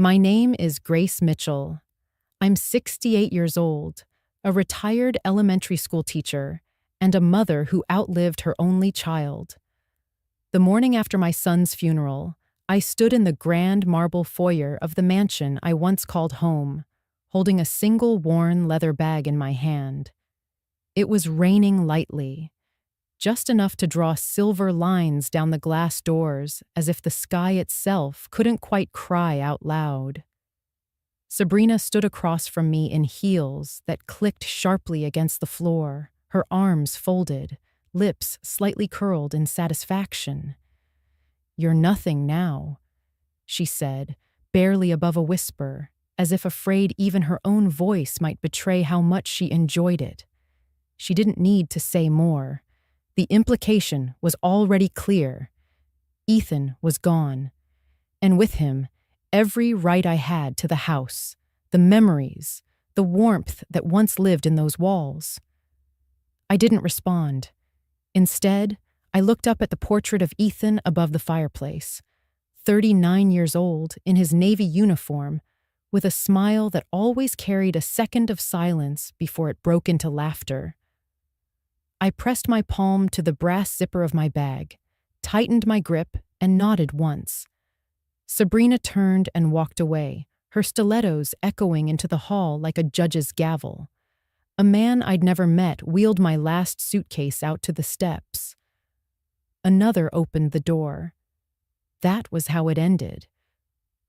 My name is Grace Mitchell. I'm 68 years old, a retired elementary school teacher, and a mother who outlived her only child. The morning after my son's funeral, I stood in the grand marble foyer of the mansion I once called home, holding a single worn leather bag in my hand. It was raining lightly, just enough to draw silver lines down the glass doors as if the sky itself couldn't quite cry out loud. Sabrina stood across from me in heels that clicked sharply against the floor, her arms folded, lips slightly curled in satisfaction. "You're nothing now," she said, barely above a whisper, as if afraid even her own voice might betray how much she enjoyed it. She didn't need to say more. The implication was already clear. Ethan was gone, and with him, every right I had to the house, the memories, the warmth that once lived in those walls. I didn't respond. Instead, I looked up at the portrait of Ethan above the fireplace, 39 years old, in his Navy uniform, with a smile that always carried a second of silence before it broke into laughter. I pressed my palm to the brass zipper of my bag, tightened my grip, and nodded once. Sabrina turned and walked away, her stilettos echoing into the hall like a judge's gavel. A man I'd never met wheeled my last suitcase out to the steps. Another opened the door. That was how it ended.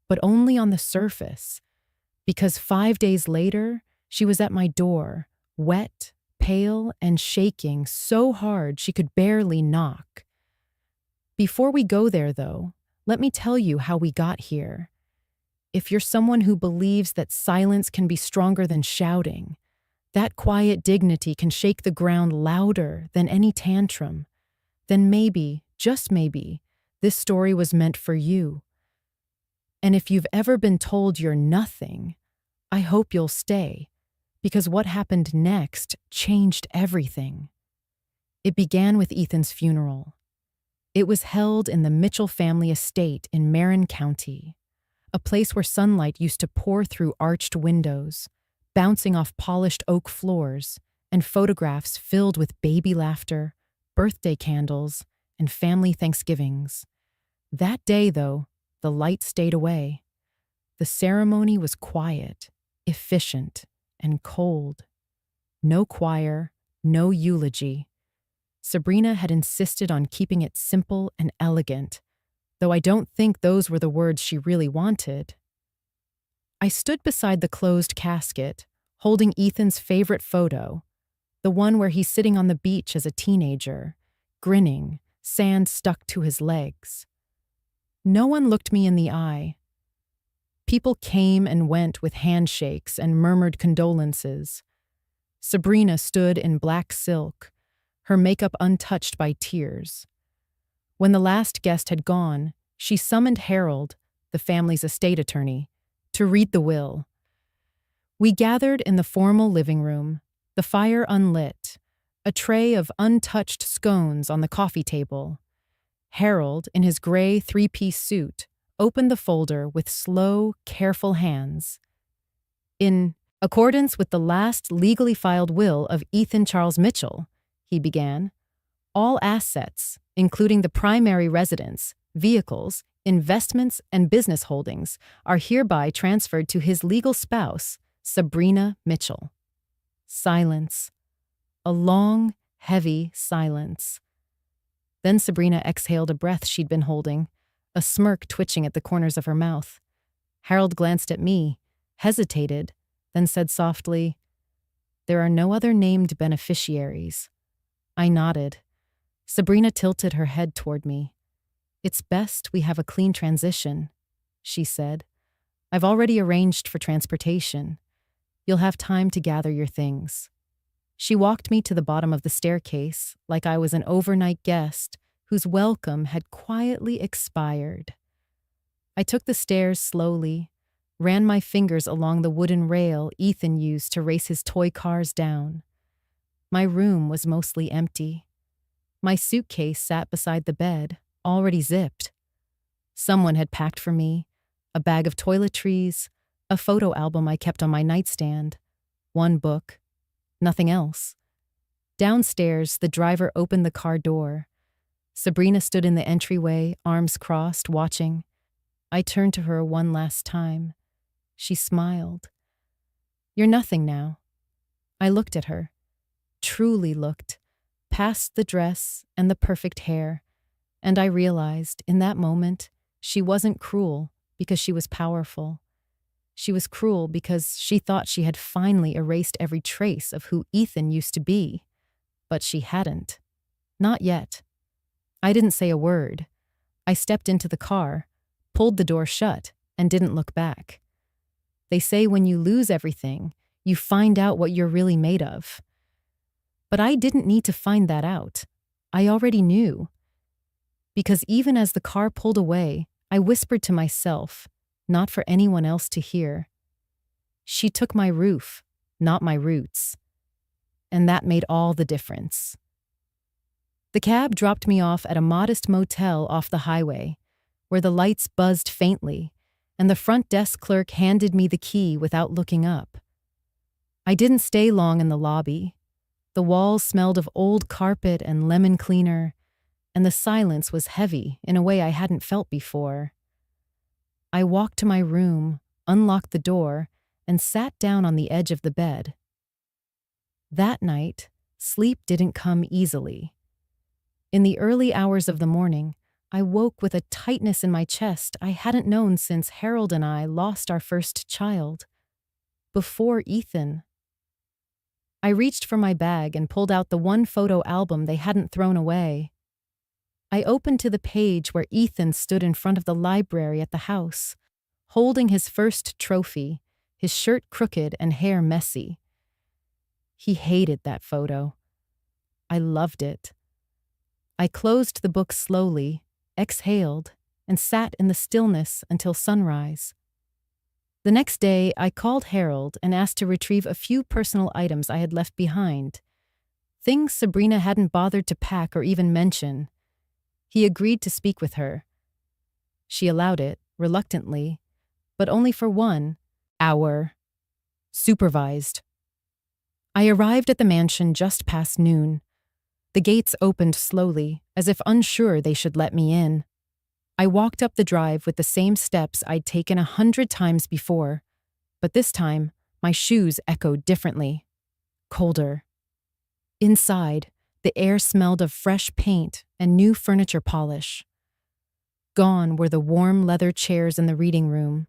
But only on the surface, because 5 days later, she was at my door, wet, pale, and shaking so hard she could barely knock. Before we go there, though, let me tell you how we got here. If you're someone who believes that silence can be stronger than shouting, that quiet dignity can shake the ground louder than any tantrum, then maybe, just maybe, this story was meant for you. And if you've ever been told you're nothing, I hope you'll stay, because what happened next changed everything. It began with Ethan's funeral. It was held in the Mitchell family estate in Marin County, a place where sunlight used to pour through arched windows, bouncing off polished oak floors, and photographs filled with baby laughter, birthday candles, and family Thanksgivings. That day, though, the light stayed away. The ceremony was quiet, efficient, and cold. No choir, no eulogy. Sabrina had insisted on keeping it simple and elegant, though I don't think those were the words she really wanted. I stood beside the closed casket, holding Ethan's favorite photo, the one where he's sitting on the beach as a teenager, grinning, sand stuck to his legs. No one looked me in the eye. People came and went with handshakes and murmured condolences. Sabrina stood in black silk, her makeup untouched by tears. When the last guest had gone, she summoned Harold, the family's estate attorney, to read the will. We gathered in the formal living room, the fire unlit, a tray of untouched scones on the coffee table. Harold, in his gray three-piece suit, opened the folder with slow, careful hands. "In accordance with the last legally filed will of Ethan Charles Mitchell," he began, "all assets, including the primary residence, vehicles, investments, and business holdings, are hereby transferred to his legal spouse, Sabrina Mitchell." Silence. A long, heavy silence. Then Sabrina exhaled a breath she'd been holding, a smirk twitching at the corners of her mouth. Harold glanced at me, hesitated, then said softly, "There are no other named beneficiaries." I nodded. Sabrina tilted her head toward me. "It's best we have a clean transition," she said. "I've already arranged for transportation. You'll have time to gather your things." She walked me to the bottom of the staircase like I was an overnight guest whose welcome had quietly expired. I took the stairs slowly, ran my fingers along the wooden rail Ethan used to race his toy cars down. My room was mostly empty. My suitcase sat beside the bed, already zipped. Someone had packed for me, a bag of toiletries, a photo album I kept on my nightstand, one book, nothing else. Downstairs, the driver opened the car door. Sabrina stood in the entryway, arms crossed, watching. I turned to her one last time. She smiled. "You're nothing now." I looked at her, truly looked, past the dress and the perfect hair, and I realized, in that moment, she wasn't cruel because she was powerful. She was cruel because she thought she had finally erased every trace of who Ethan used to be. But she hadn't. Not yet. I didn't say a word. I stepped into the car, pulled the door shut, and didn't look back. They say when you lose everything, you find out what you're really made of. But I didn't need to find that out. I already knew. Because even as the car pulled away, I whispered to myself, not for anyone else to hear. She took my roof, not my roots. And that made all the difference. The cab dropped me off at a modest motel off the highway, where the lights buzzed faintly, and the front desk clerk handed me the key without looking up. I didn't stay long in the lobby. The walls smelled of old carpet and lemon cleaner, and the silence was heavy in a way I hadn't felt before. I walked to my room, unlocked the door, and sat down on the edge of the bed. That night, sleep didn't come easily. In the early hours of the morning, I woke with a tightness in my chest I hadn't known since Harold and I lost our first child. Before Ethan. I reached for my bag and pulled out the one photo album they hadn't thrown away. I opened to the page where Ethan stood in front of the library at the house, holding his first trophy, his shirt crooked and hair messy. He hated that photo. I loved it. I closed the book slowly, exhaled, and sat in the stillness until sunrise. The next day, I called Harold and asked to retrieve a few personal items I had left behind, things Sabrina hadn't bothered to pack or even mention. He agreed to speak with her. She allowed it, reluctantly, but only for 1 hour. Supervised. I arrived at the mansion just past noon. The gates opened slowly, as if unsure they should let me in. I walked up the drive with the same steps I'd taken 100 times before, but this time, my shoes echoed differently. Colder. Inside, the air smelled of fresh paint and new furniture polish. Gone were the warm leather chairs in the reading room,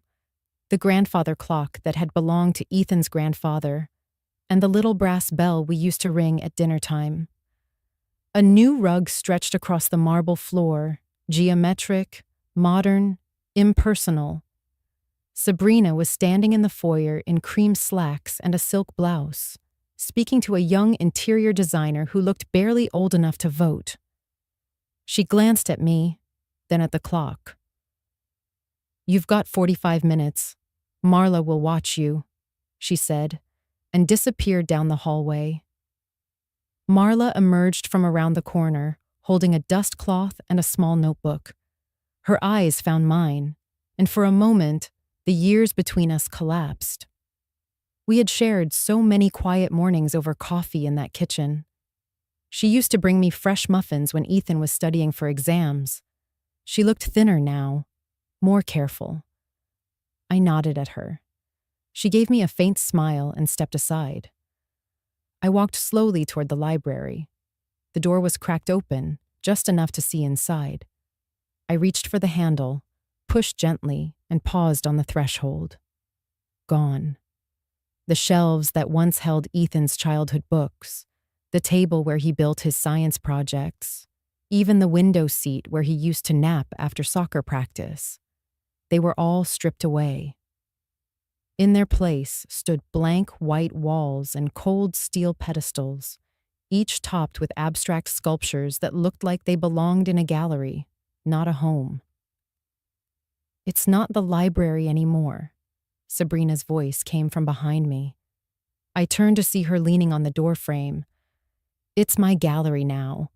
the grandfather clock that had belonged to Ethan's grandfather, and the little brass bell we used to ring at dinner time. A new rug stretched across the marble floor, geometric, modern, impersonal. Sabrina was standing in the foyer in cream slacks and a silk blouse, speaking to a young interior designer who looked barely old enough to vote. She glanced at me, then at the clock. "You've got 45 minutes. Marla will watch you," she said, and disappeared down the hallway. Marla emerged from around the corner, holding a dust cloth and a small notebook. Her eyes found mine, and for a moment, the years between us collapsed. We had shared so many quiet mornings over coffee in that kitchen. She used to bring me fresh muffins when Ethan was studying for exams. She looked thinner now, more careful. I nodded at her. She gave me a faint smile and stepped aside. I walked slowly toward the library. The door was cracked open, just enough to see inside. I reached for the handle, pushed gently, and paused on the threshold. Gone. The shelves that once held Ethan's childhood books, the table where he built his science projects, even the window seat where he used to nap after soccer practice. They were all stripped away. In their place stood blank white walls and cold steel pedestals, each topped with abstract sculptures that looked like they belonged in a gallery, not a home. "It's not the library anymore," Sabrina's voice came from behind me. I turned to see her leaning on the doorframe. "It's my gallery now."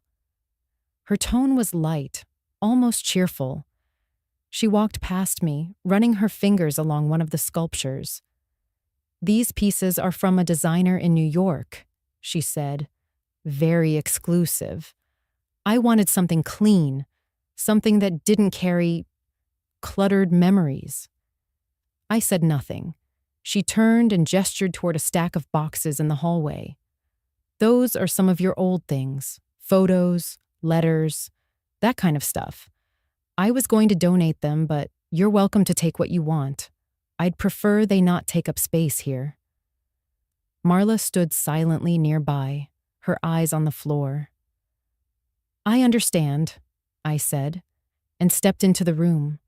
Her tone was light, almost cheerful. She walked past me, running her fingers along one of the sculptures. "These pieces are from a designer in New York," she said. "Very exclusive. I wanted something clean, something that didn't carry cluttered memories." I said nothing. She turned and gestured toward a stack of boxes in the hallway. "Those are some of your old things. Photos, letters, that kind of stuff. I was going to donate them, but you're welcome to take what you want. I'd prefer they not take up space here." Marla stood silently nearby, her eyes on the floor. "I understand," I said, and stepped into the room.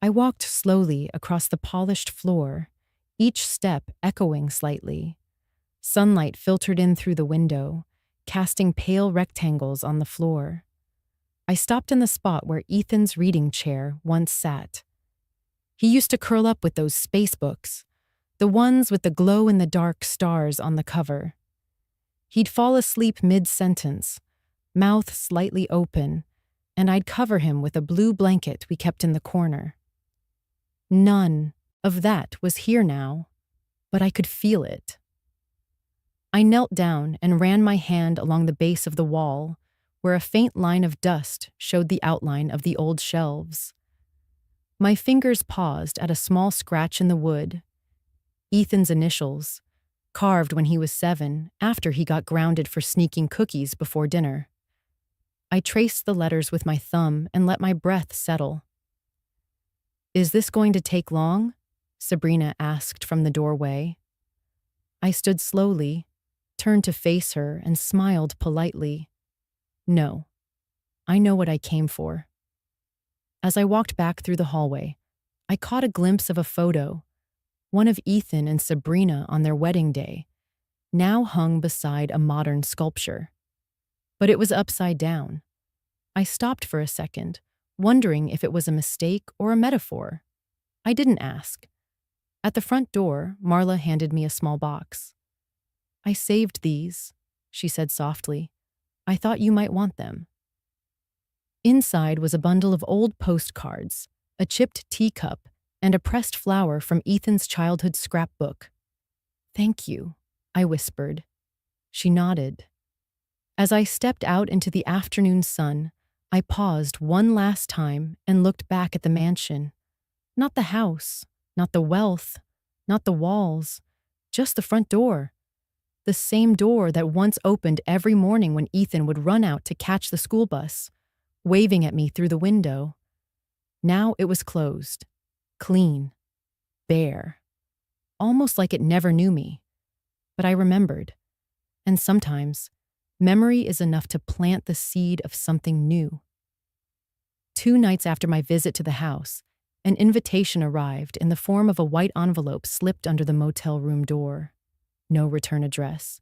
I walked slowly across the polished floor, each step echoing slightly. Sunlight filtered in through the window, casting pale rectangles on the floor. I stopped in the spot where Ethan's reading chair once sat. He used to curl up with those space books, the ones with the glow-in-the-dark stars on the cover. He'd fall asleep mid-sentence, mouth slightly open, and I'd cover him with a blue blanket we kept in the corner. None of that was here now, but I could feel it. I knelt down and ran my hand along the base of the wall, where a faint line of dust showed the outline of the old shelves. My fingers paused at a small scratch in the wood. Ethan's initials, carved when he was 7 after he got grounded for sneaking cookies before dinner. I traced the letters with my thumb and let my breath settle. "Is this going to take long?" Sabrina asked from the doorway. I stood slowly, turned to face her, and smiled politely. "No, I know what I came for." As I walked back through the hallway, I caught a glimpse of a photo, one of Ethan and Sabrina on their wedding day, now hung beside a modern sculpture. But it was upside down. I stopped for a second, wondering if it was a mistake or a metaphor. I didn't ask. At the front door, Marla handed me a small box. "I saved these," she said softly. "I thought you might want them." Inside was a bundle of old postcards, a chipped teacup, and a pressed flower from Ethan's childhood scrapbook. "Thank you," I whispered. She nodded. As I stepped out into the afternoon sun, I paused one last time and looked back at the mansion. Not the house, not the wealth, not the walls, just the front door. The same door that once opened every morning when Ethan would run out to catch the school bus, waving at me through the window. Now it was closed, clean, bare, almost like it never knew me. But I remembered. And sometimes, memory is enough to plant the seed of something new. 2 nights after my visit to the house, an invitation arrived in the form of a white envelope slipped under the motel room door. No return address,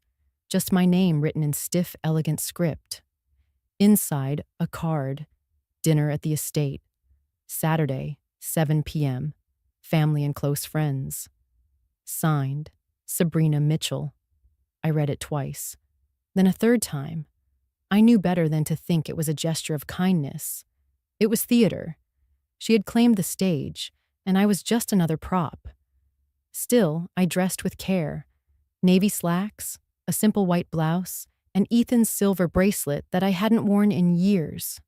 just my name written in stiff, elegant script. Inside, a card, dinner at the estate, Saturday, 7 p.m., family and close friends. Signed, Sabrina Mitchell. I read it twice. Then a third time. I knew better than to think it was a gesture of kindness. It was theater. She had claimed the stage, and I was just another prop. Still, I dressed with care. Navy slacks, a simple white blouse, and Ethan's silver bracelet that I hadn't worn in years.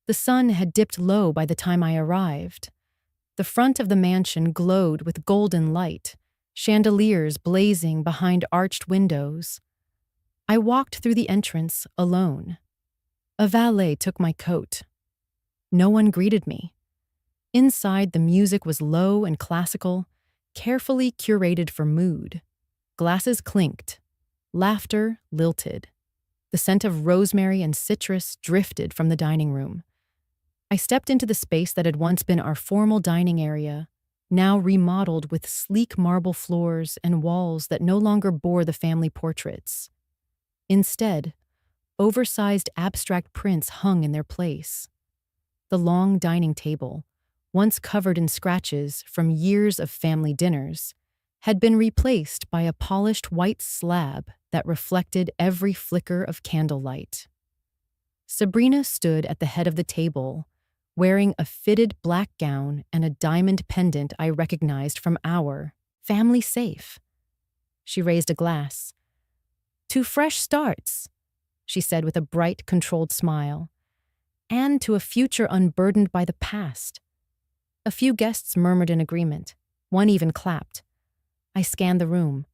The sun had dipped low by the time I arrived. The front of the mansion glowed with golden light, chandeliers blazing behind arched windows. I walked through the entrance alone. A valet took my coat. No one greeted me. Inside, the music was low and classical, carefully curated for mood. Glasses clinked. Laughter lilted. The scent of rosemary and citrus drifted from the dining room. I stepped into the space that had once been our formal dining area, now remodeled with sleek marble floors and walls that no longer bore the family portraits. Instead, oversized abstract prints hung in their place. The long dining table, once covered in scratches from years of family dinners, had been replaced by a polished white slab that reflected every flicker of candlelight. Sabrina stood at the head of the table, wearing a fitted black gown and a diamond pendant I recognized from our family safe. She raised a glass. "To fresh starts," she said with a bright, controlled smile, "and to a future unburdened by the past." A few guests murmured in agreement. One even clapped. I scanned the room.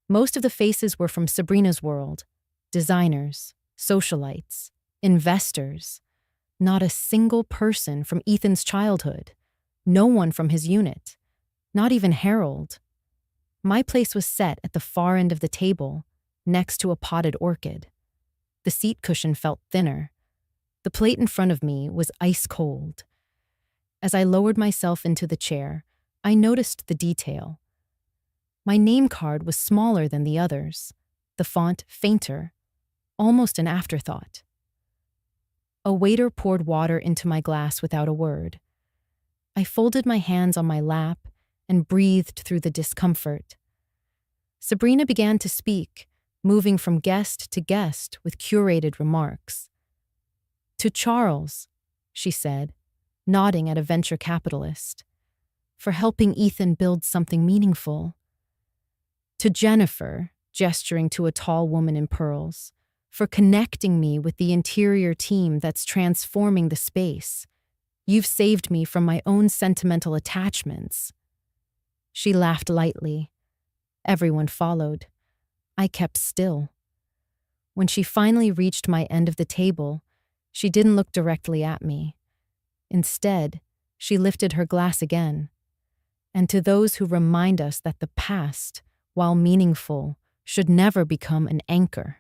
Most of the faces were from Sabrina's world. Designers, socialites, investors. Not a single person from Ethan's childhood. No one from his unit. Not even Harold. My place was set at the far end of the table, next to a potted orchid. The seat cushion felt thinner. The plate in front of me was ice cold. As I lowered myself into the chair, I noticed the detail. My name card was smaller than the others, the font fainter, almost an afterthought. A waiter poured water into my glass without a word. I folded my hands on my lap and breathed through the discomfort. Sabrina began to speak, moving from guest to guest with curated remarks. "To Charles," she said, nodding at a venture capitalist, "for helping Ethan build something meaningful. To Jennifer," gesturing to a tall woman in pearls, "for connecting me with the interior team that's transforming the space. You've saved me from my own sentimental attachments." She laughed lightly. Everyone followed. I kept still. When she finally reached my end of the table, she didn't look directly at me. Instead, she lifted her glass again. "And to those who remind us that the past, while meaningful, should never become an anchor.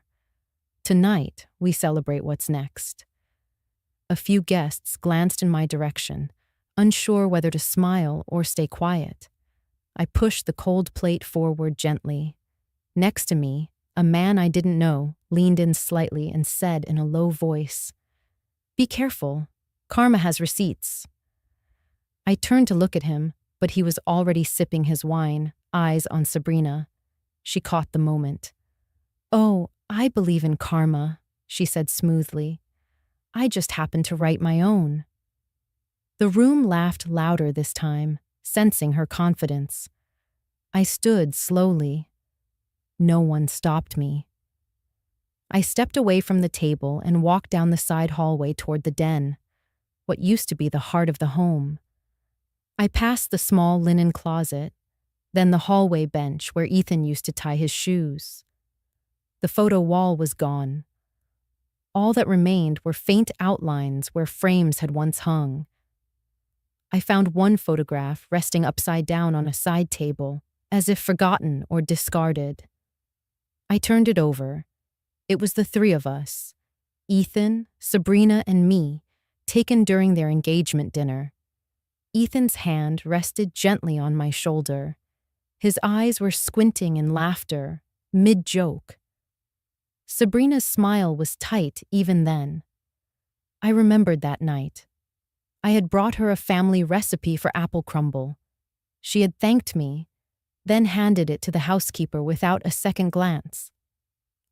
Tonight, we celebrate what's next." A few guests glanced in my direction, unsure whether to smile or stay quiet. I pushed the cold plate forward gently. Next to me, a man I didn't know leaned in slightly and said in a low voice, "Be careful. Karma has receipts." I turned to look at him, but he was already sipping his wine, eyes on Sabrina. She caught the moment. "Oh, I believe in karma," she said smoothly. "I just happen to write my own." The room laughed louder this time, sensing her confidence. I stood slowly. No one stopped me. I stepped away from the table and walked down the side hallway toward the den, what used to be the heart of the home. I passed the small linen closet, then the hallway bench where Ethan used to tie his shoes. The photo wall was gone. All that remained were faint outlines where frames had once hung. I found one photograph resting upside down on a side table, as if forgotten or discarded. I turned it over. It was the three of us, Ethan, Sabrina, and me, taken during their engagement dinner. Ethan's hand rested gently on my shoulder. His eyes were squinting in laughter, mid-joke. Sabrina's smile was tight even then. I remembered that night. I had brought her a family recipe for apple crumble. She had thanked me, then handed it to the housekeeper without a second glance.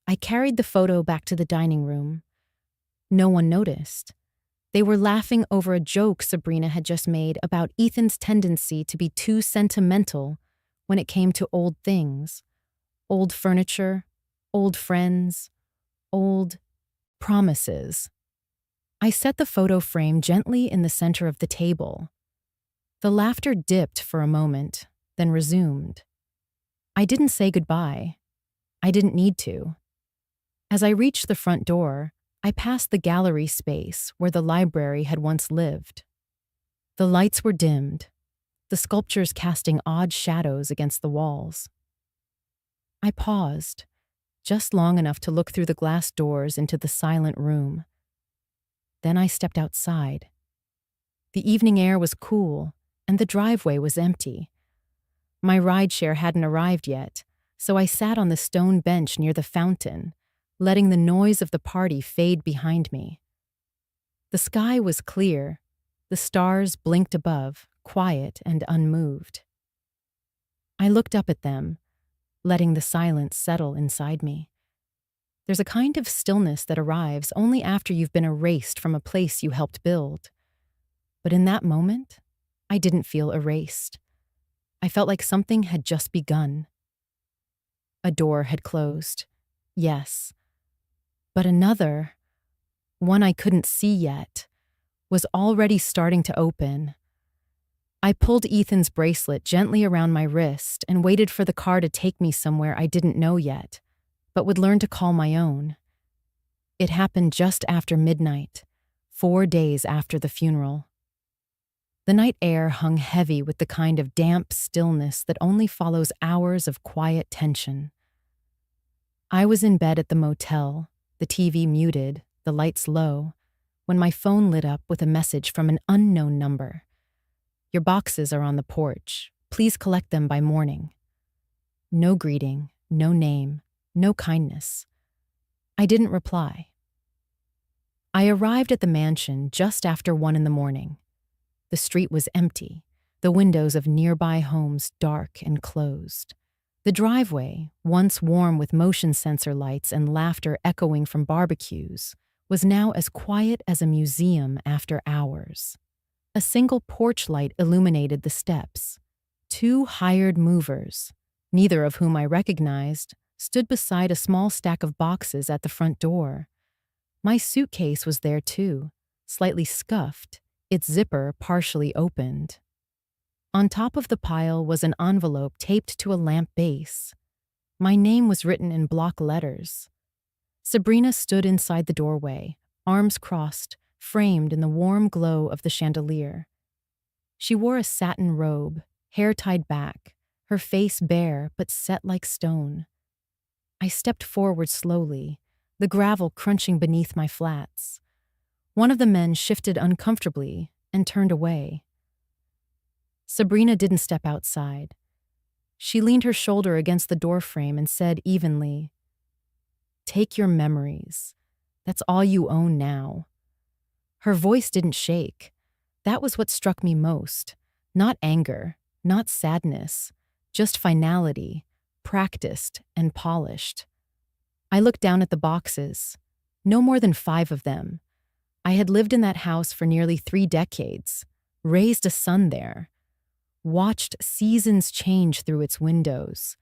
I carried the photo back to the dining room. No one noticed. They were laughing over a joke Sabrina had just made about Ethan's tendency to be too sentimental when it came to old things. Old furniture, old friends, old promises. I set the photo frame gently in the center of the table. The laughter dipped for a moment, then resumed. I didn't say goodbye. I didn't need to. As I reached the front door, I passed the gallery space where the library had once lived. The lights were dimmed, the sculptures casting odd shadows against the walls. I paused, just long enough to look through the glass doors into the silent room. Then I stepped outside. The evening air was cool, and the driveway was empty. My rideshare hadn't arrived yet, so I sat on the stone bench near the fountain, letting the noise of the party fade behind me. The sky was clear. The stars blinked above, quiet and unmoved. I looked up at them, letting the silence settle inside me. There's a kind of stillness that arrives only after you've been erased from a place you helped build. But in that moment, I didn't feel erased. I felt like something had just begun. A door had closed. Yes. But another, one I couldn't see yet, was already starting to open. I pulled Ethan's bracelet gently around my wrist and waited for the car to take me somewhere I didn't know yet, but would learn to call my own. It happened just after midnight, 4 days after the funeral. The night air hung heavy with the kind of damp stillness that only follows hours of quiet tension. I was in bed at the motel, the TV muted, the lights low, when my phone lit up with a message from an unknown number. "Your boxes are on the porch. Please collect them by morning." No greeting, no name, no kindness. I didn't reply. I arrived at the mansion just after 1 in the morning. The street was empty, the windows of nearby homes dark and closed. The driveway, once warm with motion sensor lights and laughter echoing from barbecues, was now as quiet as a museum after hours. A single porch light illuminated the steps. 2 hired movers, neither of whom I recognized, stood beside a small stack of boxes at the front door. My suitcase was there too, slightly scuffed, its zipper partially opened. On top of the pile was an envelope taped to a lamp base. My name was written in block letters. Sabrina stood inside the doorway, arms crossed, framed in the warm glow of the chandelier. She wore a satin robe, hair tied back, her face bare but set like stone. I stepped forward slowly, the gravel crunching beneath my flats. One of the men shifted uncomfortably and turned away. Sabrina didn't step outside. She leaned her shoulder against the doorframe and said evenly, "Take your memories. That's all you own now." Her voice didn't shake. That was what struck me most. Not anger, not sadness, just finality, practiced and polished. I looked down at the boxes. No more than 5 of them. I had lived in that house for nearly 3 decades, raised a son there, watched seasons change through its windows.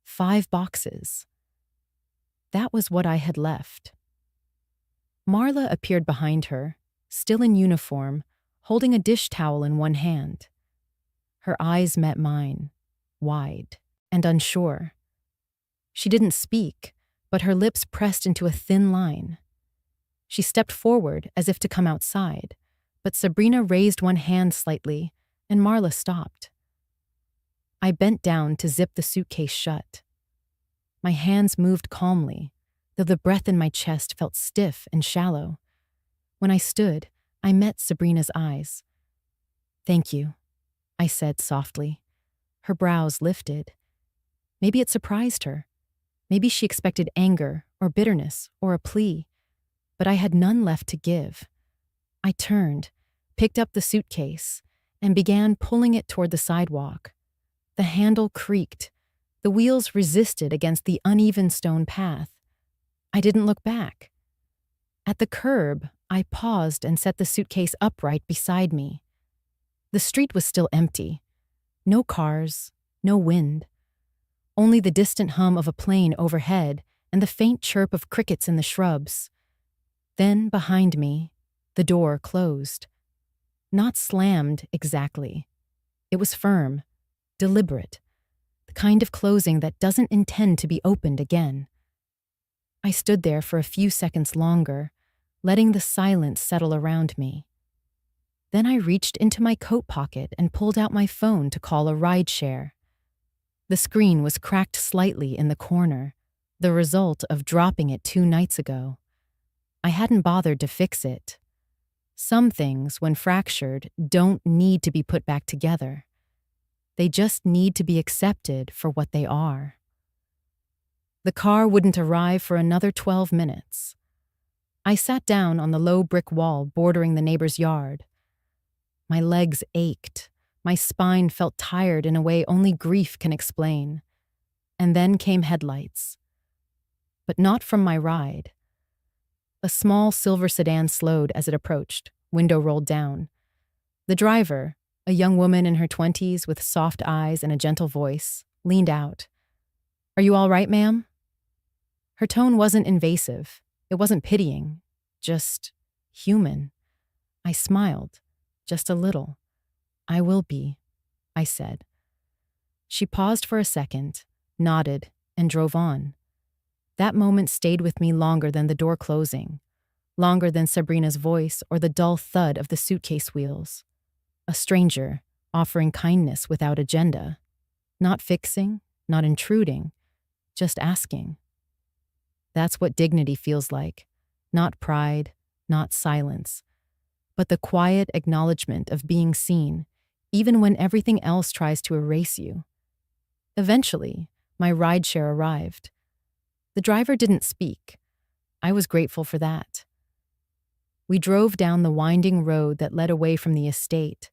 5 boxes. That was what I had left. Marla appeared behind her, still in uniform, holding a dish towel in one hand. Her eyes met mine, wide and unsure. She didn't speak, but her lips pressed into a thin line. She stepped forward as if to come outside, but Sabrina raised one hand slightly, and Marla stopped. I bent down to zip the suitcase shut. My hands moved calmly, though the breath in my chest felt stiff and shallow. When I stood, I met Sabrina's eyes. "Thank you," I said softly. Her brows lifted. Maybe it surprised her. Maybe she expected anger or bitterness or a plea, but I had none left to give. I turned, picked up the suitcase, and began pulling it toward the sidewalk. The handle creaked. The wheels resisted against the uneven stone path. I didn't look back. At the curb, I paused and set the suitcase upright beside me. The street was still empty. No cars, no wind. Only the distant hum of a plane overhead and the faint chirp of crickets in the shrubs. Then, behind me, the door closed. Not slammed exactly. It was firm, deliberate, the kind of closing that doesn't intend to be opened again. I stood there for a few seconds longer, letting the silence settle around me. Then I reached into my coat pocket and pulled out my phone to call a rideshare. The screen was cracked slightly in the corner, the result of dropping it 2 nights ago. I hadn't bothered to fix it. Some things, when fractured, don't need to be put back together. They just need to be accepted for what they are. The car wouldn't arrive for another 12 minutes. I sat down on the low brick wall bordering the neighbor's yard. My legs ached. My spine felt tired in a way only grief can explain. And then came headlights. But not from my ride. A small silver sedan slowed as it approached, window rolled down. The driver, a young woman in her 20s with soft eyes and a gentle voice, leaned out. "Are you all right, ma'am?" Her tone wasn't invasive. It wasn't pitying. Just human. I smiled. Just a little. "I will be," I said. She paused for a second, nodded, and drove on. That moment stayed with me longer than the door closing, longer than Sabrina's voice or the dull thud of the suitcase wheels. A stranger, offering kindness without agenda. Not fixing, not intruding, just asking. That's what dignity feels like. Not pride, not silence, but the quiet acknowledgement of being seen, even when everything else tries to erase you. Eventually, my rideshare arrived. The driver didn't speak. I was grateful for that. We drove down the winding road that led away from the estate.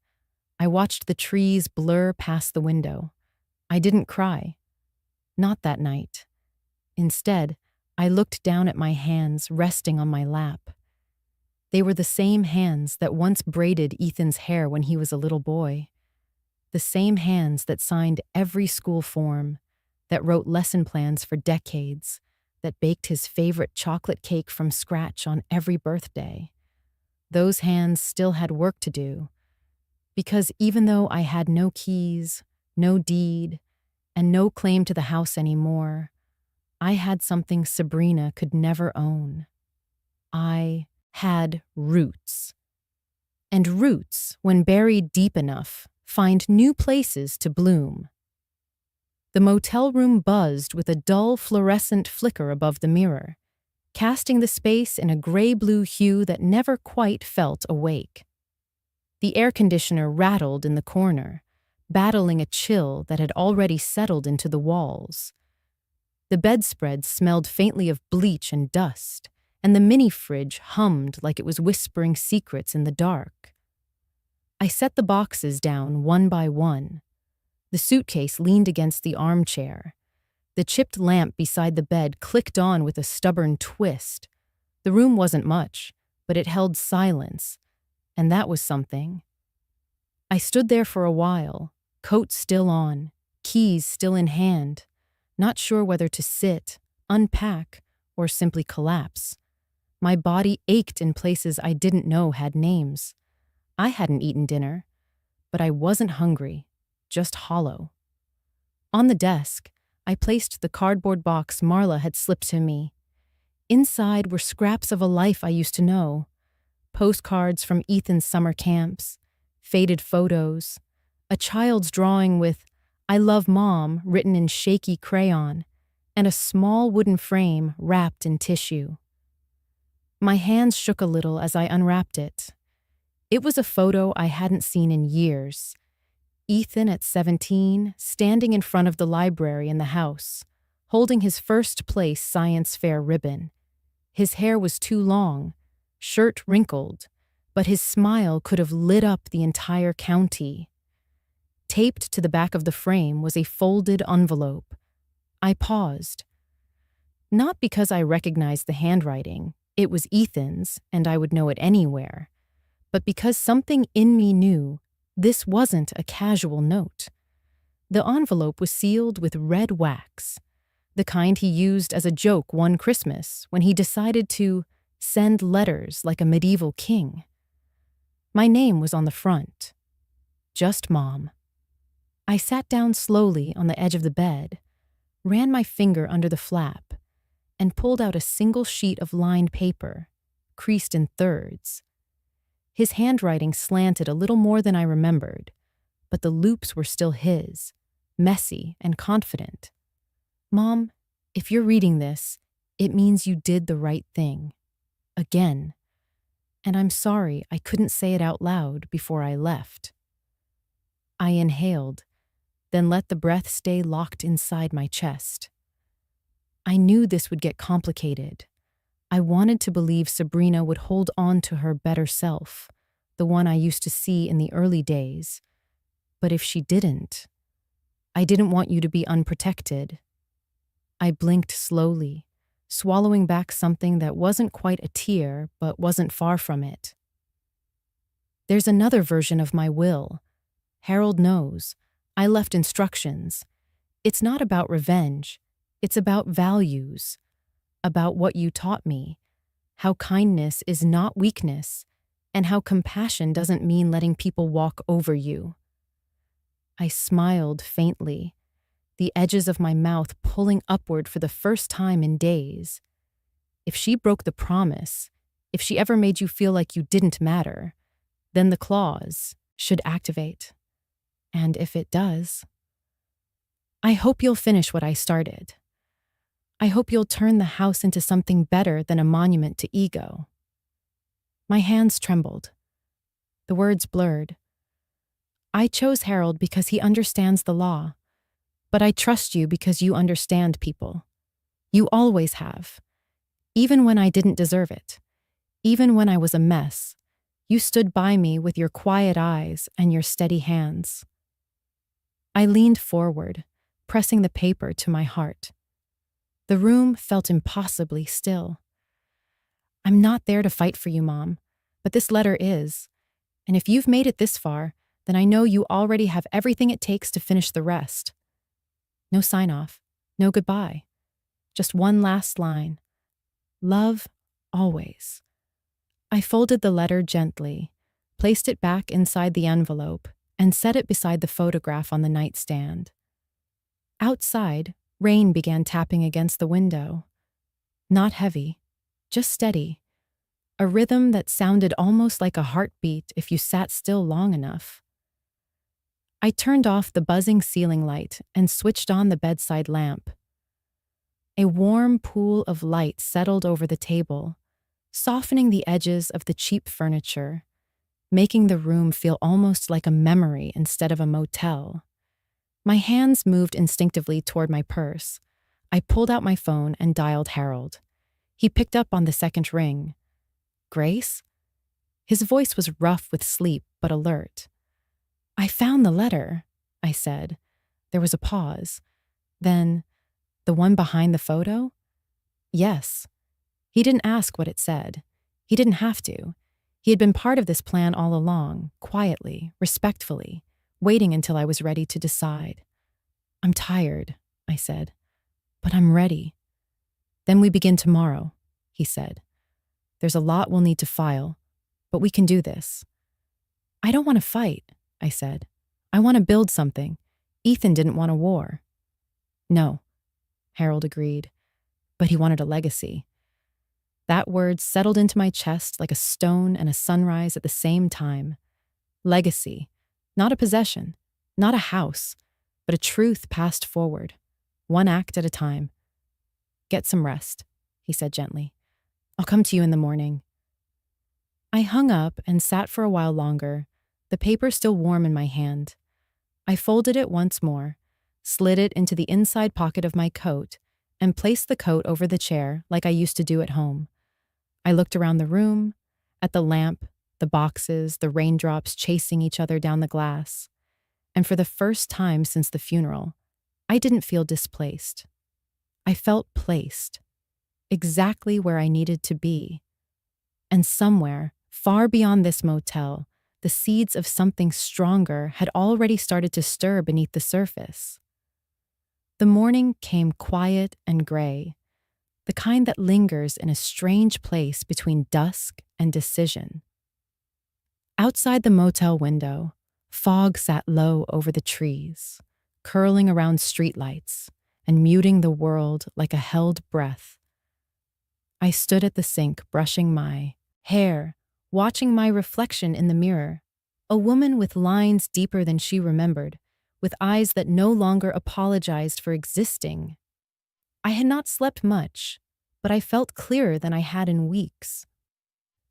I watched the trees blur past the window. I didn't cry. Not that night. Instead, I looked down at my hands resting on my lap. They were the same hands that once braided Ethan's hair when he was a little boy. The same hands that signed every school form, that wrote lesson plans for decades, that baked his favorite chocolate cake from scratch on every birthday. Those hands still had work to do, because even though I had no keys, no deed, and no claim to the house anymore, I had something Sabrina could never own. I had roots. And roots, when buried deep enough, find new places to bloom. The motel room buzzed with a dull fluorescent flicker above the mirror, casting the space in a gray-blue hue that never quite felt awake. The air conditioner rattled in the corner, battling a chill that had already settled into the walls. The bedspread smelled faintly of bleach and dust, and the mini-fridge hummed like it was whispering secrets in the dark. I set the boxes down one by one. The suitcase leaned against the armchair. The chipped lamp beside the bed clicked on with a stubborn twist. The room wasn't much, but it held silence, and that was something. I stood there for a while, coat still on, keys still in hand, not sure whether to sit, unpack, or simply collapse. My body ached in places I didn't know had names. I hadn't eaten dinner, but I wasn't hungry, just hollow. On the desk, I placed the cardboard box Marla had slipped to me. Inside were scraps of a life I used to know. Postcards from Ethan's summer camps, faded photos, a child's drawing with "I love Mom" written in shaky crayon, and a small wooden frame wrapped in tissue. My hands shook a little as I unwrapped it. It was a photo I hadn't seen in years. Ethan at 17, standing in front of the library in the house, holding his first place science fair ribbon. His hair was too long, shirt wrinkled, but his smile could have lit up the entire county. Taped to the back of the frame was a folded envelope. I paused. Not because I recognized the handwriting, it was Ethan's, and I would know it anywhere, but because something in me knew this wasn't a casual note. The envelope was sealed with red wax, the kind he used as a joke one Christmas when he decided to send letters like a medieval king. My name was on the front. Just Mom. I sat down slowly on the edge of the bed, ran my finger under the flap, and pulled out a single sheet of lined paper, creased in thirds. His handwriting slanted a little more than I remembered, but the loops were still his, messy and confident. "Mom, if you're reading this, it means you did the right thing. Again. And I'm sorry I couldn't say it out loud before I left." I inhaled, then let the breath stay locked inside my chest. I knew this would get complicated. I wanted to believe Sabrina would hold on to her better self, the one I used to see in the early days. But if she didn't, I didn't want you to be unprotected. I blinked slowly, swallowing back something that wasn't quite a tear, but wasn't far from it. There's another version of my will. Harold knows. I left instructions. It's not about revenge. It's about values. About what you taught me. How kindness is not weakness, and how compassion doesn't mean letting people walk over you. I smiled faintly, the edges of my mouth pulling upward for the first time in days. If she broke the promise, if she ever made you feel like you didn't matter, then the clause should activate. And if it does, I hope you'll finish what I started. I hope you'll turn the house into something better than a monument to ego. My hands trembled. The words blurred. I chose Harold because he understands the law, but I trust you because you understand people. You always have. Even when I didn't deserve it. Even when I was a mess, you stood by me with your quiet eyes and your steady hands. I leaned forward, pressing the paper to my heart. The room felt impossibly still. I'm not there to fight for you, Mom, but this letter is. And if you've made it this far, then I know you already have everything it takes to finish the rest. No sign-off, no goodbye. Just one last line. Love, always. I folded the letter gently, placed it back inside the envelope, and set it beside the photograph on the nightstand. Outside, rain began tapping against the window. Not heavy, just steady. A rhythm that sounded almost like a heartbeat if you sat still long enough. I turned off the buzzing ceiling light and switched on the bedside lamp. A warm pool of light settled over the table, softening the edges of the cheap furniture, making the room feel almost like a memory instead of a motel. My hands moved instinctively toward my purse. I pulled out my phone and dialed Harold. He picked up on the second ring. Grace? His voice was rough with sleep, but alert. I found the letter, I said. There was a pause. Then, the one behind the photo? Yes. He didn't ask what it said. He didn't have to. He had been part of this plan all along, quietly, respectfully, waiting until I was ready to decide. I'm tired, I said, but I'm ready. Then we begin tomorrow, he said. There's a lot we'll need to file, but we can do this. I don't want to fight, I said. I want to build something. Ethan didn't want a war. No, Harold agreed, but he wanted a legacy. That word settled into my chest like a stone and a sunrise at the same time. Legacy, not a possession, not a house, but a truth passed forward, one act at a time. Get some rest, he said gently. I'll come to you in the morning. I hung up and sat for a while longer, the paper still warm in my hand. I folded it once more, slid it into the inside pocket of my coat, and placed the coat over the chair like I used to do at home. I looked around the room, at the lamp, the boxes, the raindrops chasing each other down the glass. And for the first time since the funeral, I didn't feel displaced. I felt placed, exactly where I needed to be. And somewhere, far beyond this motel, the seeds of something stronger had already started to stir beneath the surface. The morning came quiet and gray, the kind that lingers in a strange place between dusk and decision. Outside the motel window, fog sat low over the trees, curling around streetlights and muting the world like a held breath. I stood at the sink brushing my hair, watching my reflection in the mirror, a woman with lines deeper than she remembered, with eyes that no longer apologized for existing. I had not slept much, but I felt clearer than I had in weeks.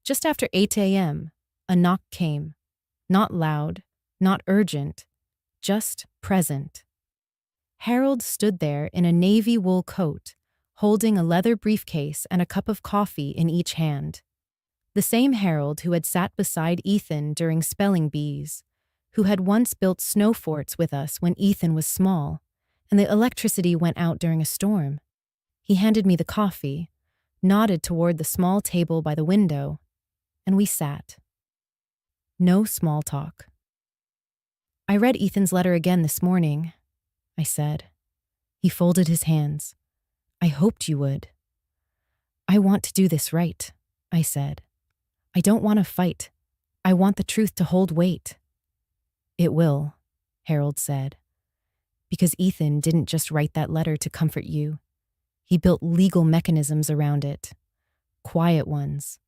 Just after 8 a.m., a knock came. Not loud, not urgent, just present. Harold stood there in a navy wool coat, holding a leather briefcase and a cup of coffee in each hand. The same Harold who had sat beside Ethan during spelling bees, who had once built snow forts with us when Ethan was small, and the electricity went out during a storm. He handed me the coffee, nodded toward the small table by the window, and we sat. No small talk. I read Ethan's letter again this morning, I said. He folded his hands. I hoped you would. I want to do this right, I said. I don't want to fight. I want the truth to hold weight. It will, Harold said. Because Ethan didn't just write that letter to comfort you. He built legal mechanisms around it. Quiet ones,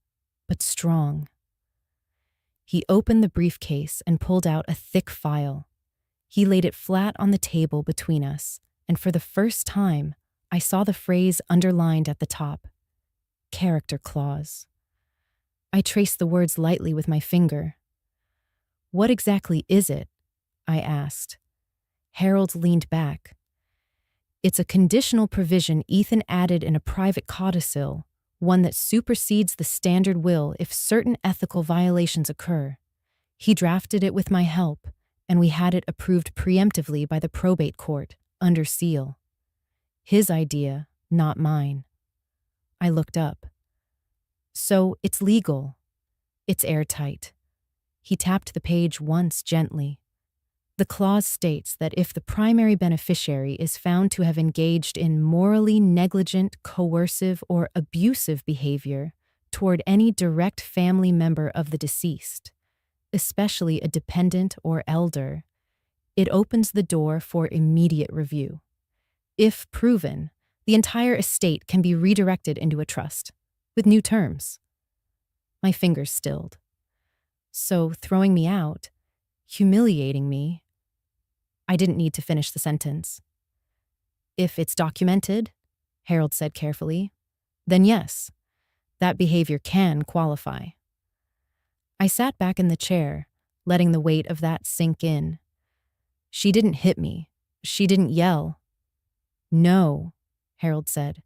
but strong. He opened the briefcase and pulled out a thick file. He laid it flat on the table between us, and for the first time, I saw the phrase underlined at the top. Character clause. I traced the words lightly with my finger. What exactly is it? I asked. Harold leaned back. It's a conditional provision Ethan added in a private codicil, one that supersedes the standard will if certain ethical violations occur. He drafted it with my help, and we had it approved preemptively by the probate court, under seal. His idea, not mine. I looked up. So it's legal. It's airtight. He tapped the page once gently. The clause states that if the primary beneficiary is found to have engaged in morally negligent, coercive, or abusive behavior toward any direct family member of the deceased, especially a dependent or elder, it opens the door for immediate review. If proven, the entire estate can be redirected into a trust, with new terms. My fingers stilled. So, throwing me out, humiliating me, I didn't need to finish the sentence. If it's documented, Harold said carefully, then yes, that behavior can qualify. I sat back in the chair, letting the weight of that sink in. She didn't hit me. She didn't yell. No, Harold said,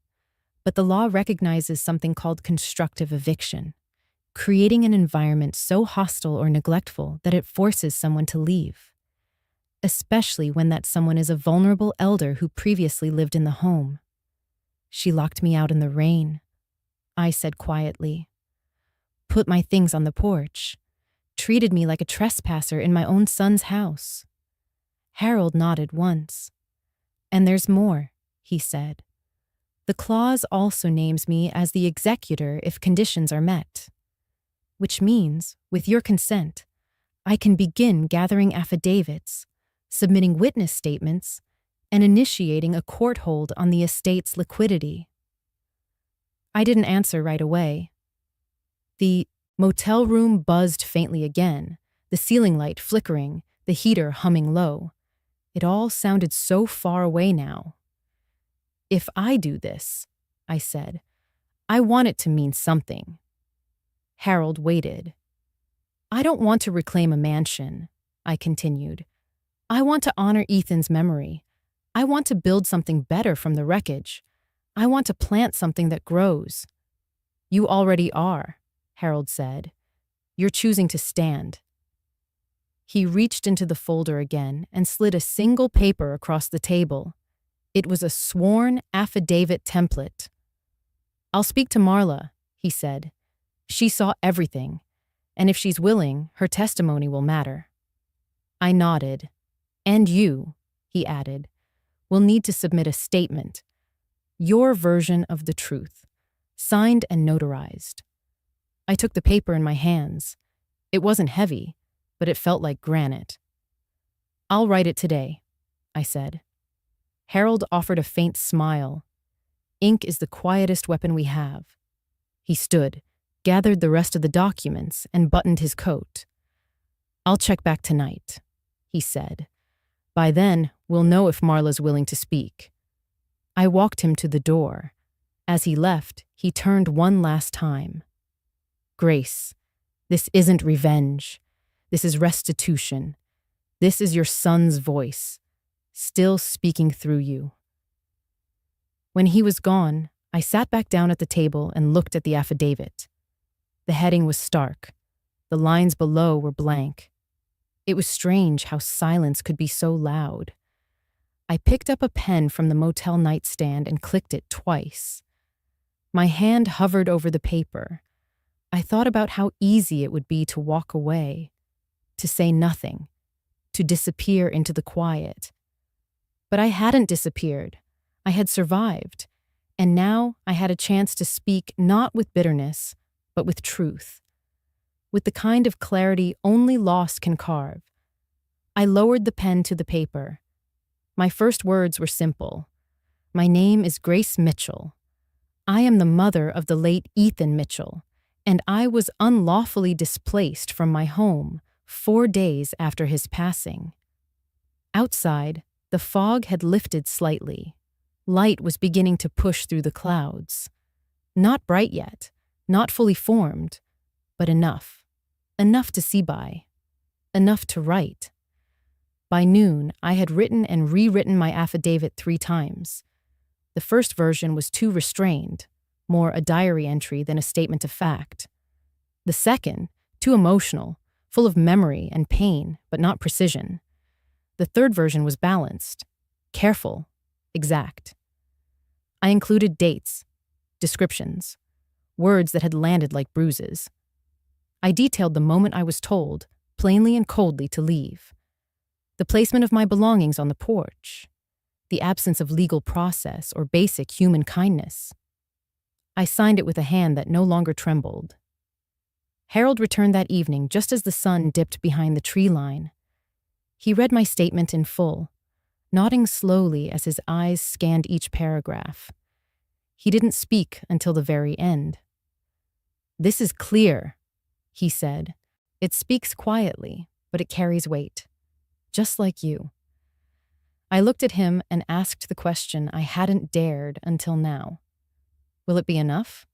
but the law recognizes something called constructive eviction, creating an environment so hostile or neglectful that it forces someone to leave. Especially when that someone is a vulnerable elder who previously lived in the home. She locked me out in the rain, I said quietly. Put my things on the porch. Treated me like a trespasser in my own son's house. Harold nodded once. And there's more, he said. The clause also names me as the executor if conditions are met. Which means, with your consent, I can begin gathering affidavits, submitting witness statements, and initiating a court hold on the estate's liquidity. I didn't answer right away. The motel room buzzed faintly again, the ceiling light flickering, the heater humming low. It all sounded so far away now. If I do this, I said, I want it to mean something. Harold waited. I don't want to reclaim a mansion, I continued. I want to honor Ethan's memory. I want to build something better from the wreckage. I want to plant something that grows. You already are, Harold said. You're choosing to stand. He reached into the folder again and slid a single paper across the table. It was a sworn affidavit template. I'll speak to Marla, he said. She saw everything, and if she's willing, her testimony will matter. I nodded. And you, he added, will need to submit a statement. Your version of the truth, signed and notarized. I took the paper in my hands. It wasn't heavy, but it felt like granite. I'll write it today, I said. Harold offered a faint smile. Ink is the quietest weapon we have. He stood, gathered the rest of the documents, and buttoned his coat. I'll check back tonight, he said. By then, we'll know if Marla's willing to speak. I walked him to the door. As he left, he turned one last time. Grace, this isn't revenge. This is restitution. This is your son's voice, still speaking through you. When he was gone, I sat back down at the table and looked at the affidavit. The heading was stark. The lines below were blank. It was strange how silence could be so loud. I picked up a pen from the motel nightstand and clicked it twice. My hand hovered over the paper. I thought about how easy it would be to walk away, to say nothing, to disappear into the quiet. But I hadn't disappeared. I had survived. And now I had a chance to speak not with bitterness, but with truth. With the kind of clarity only loss can carve. I lowered the pen to the paper. My first words were simple. My name is Grace Mitchell. I am the mother of the late Ethan Mitchell, and I was unlawfully displaced from my home 4 days after his passing. Outside, the fog had lifted slightly. Light was beginning to push through the clouds. Not bright yet, not fully formed, but enough. Enough to see by. Enough to write. By noon, I had written and rewritten my affidavit 3 times. The first version was too restrained, more a diary entry than a statement of fact. The second, too emotional, full of memory and pain, but not precision. The third version was balanced, careful, exact. I included dates, descriptions, words that had landed like bruises. I detailed the moment I was told, plainly and coldly, to leave. The placement of my belongings on the porch. The absence of legal process or basic human kindness. I signed it with a hand that no longer trembled. Harold returned that evening just as the sun dipped behind the tree line. He read my statement in full, nodding slowly as his eyes scanned each paragraph. He didn't speak until the very end. "This is clear," he said. "It speaks quietly, but it carries weight. Just like you." I looked at him and asked the question I hadn't dared until now. "Will it be enough?"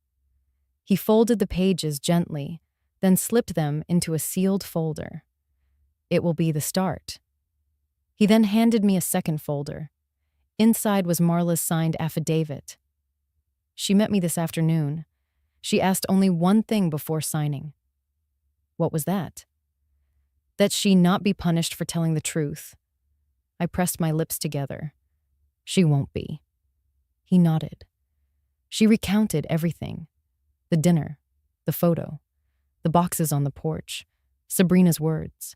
He folded the pages gently, then slipped them into a sealed folder. "It will be the start." He then handed me a second folder. Inside was Marla's signed affidavit. She met me this afternoon. She asked only one thing before signing. What was that? That she not be punished for telling the truth. I pressed my lips together. "She won't be." He nodded. She recounted everything. The dinner, the photo, the boxes on the porch, Sabrina's words.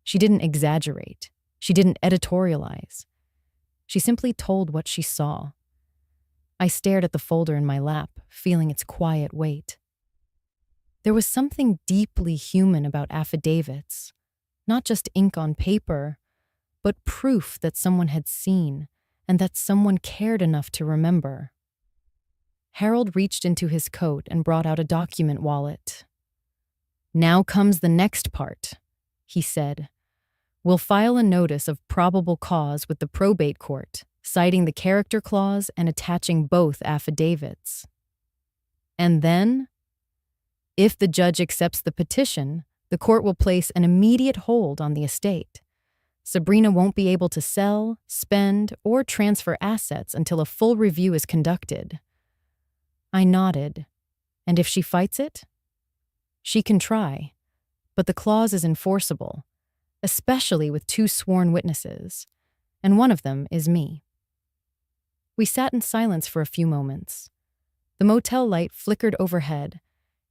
She didn't exaggerate. She didn't editorialize. She simply told what she saw. I stared at the folder in my lap, feeling its quiet weight. There was something deeply human about affidavits, not just ink on paper, but proof that someone had seen and that someone cared enough to remember. Harold reached into his coat and brought out a document wallet. "Now comes the next part," he said. "We'll file a notice of probable cause with the probate court, citing the character clause and attaching both affidavits. And then, if the judge accepts the petition, the court will place an immediate hold on the estate. Sabrina won't be able to sell, spend, or transfer assets until a full review is conducted." I nodded. "And if she fights it?" "She can try, but the clause is enforceable, especially with 2 sworn witnesses, and one of them is me." We sat in silence for a few moments. The motel light flickered overhead,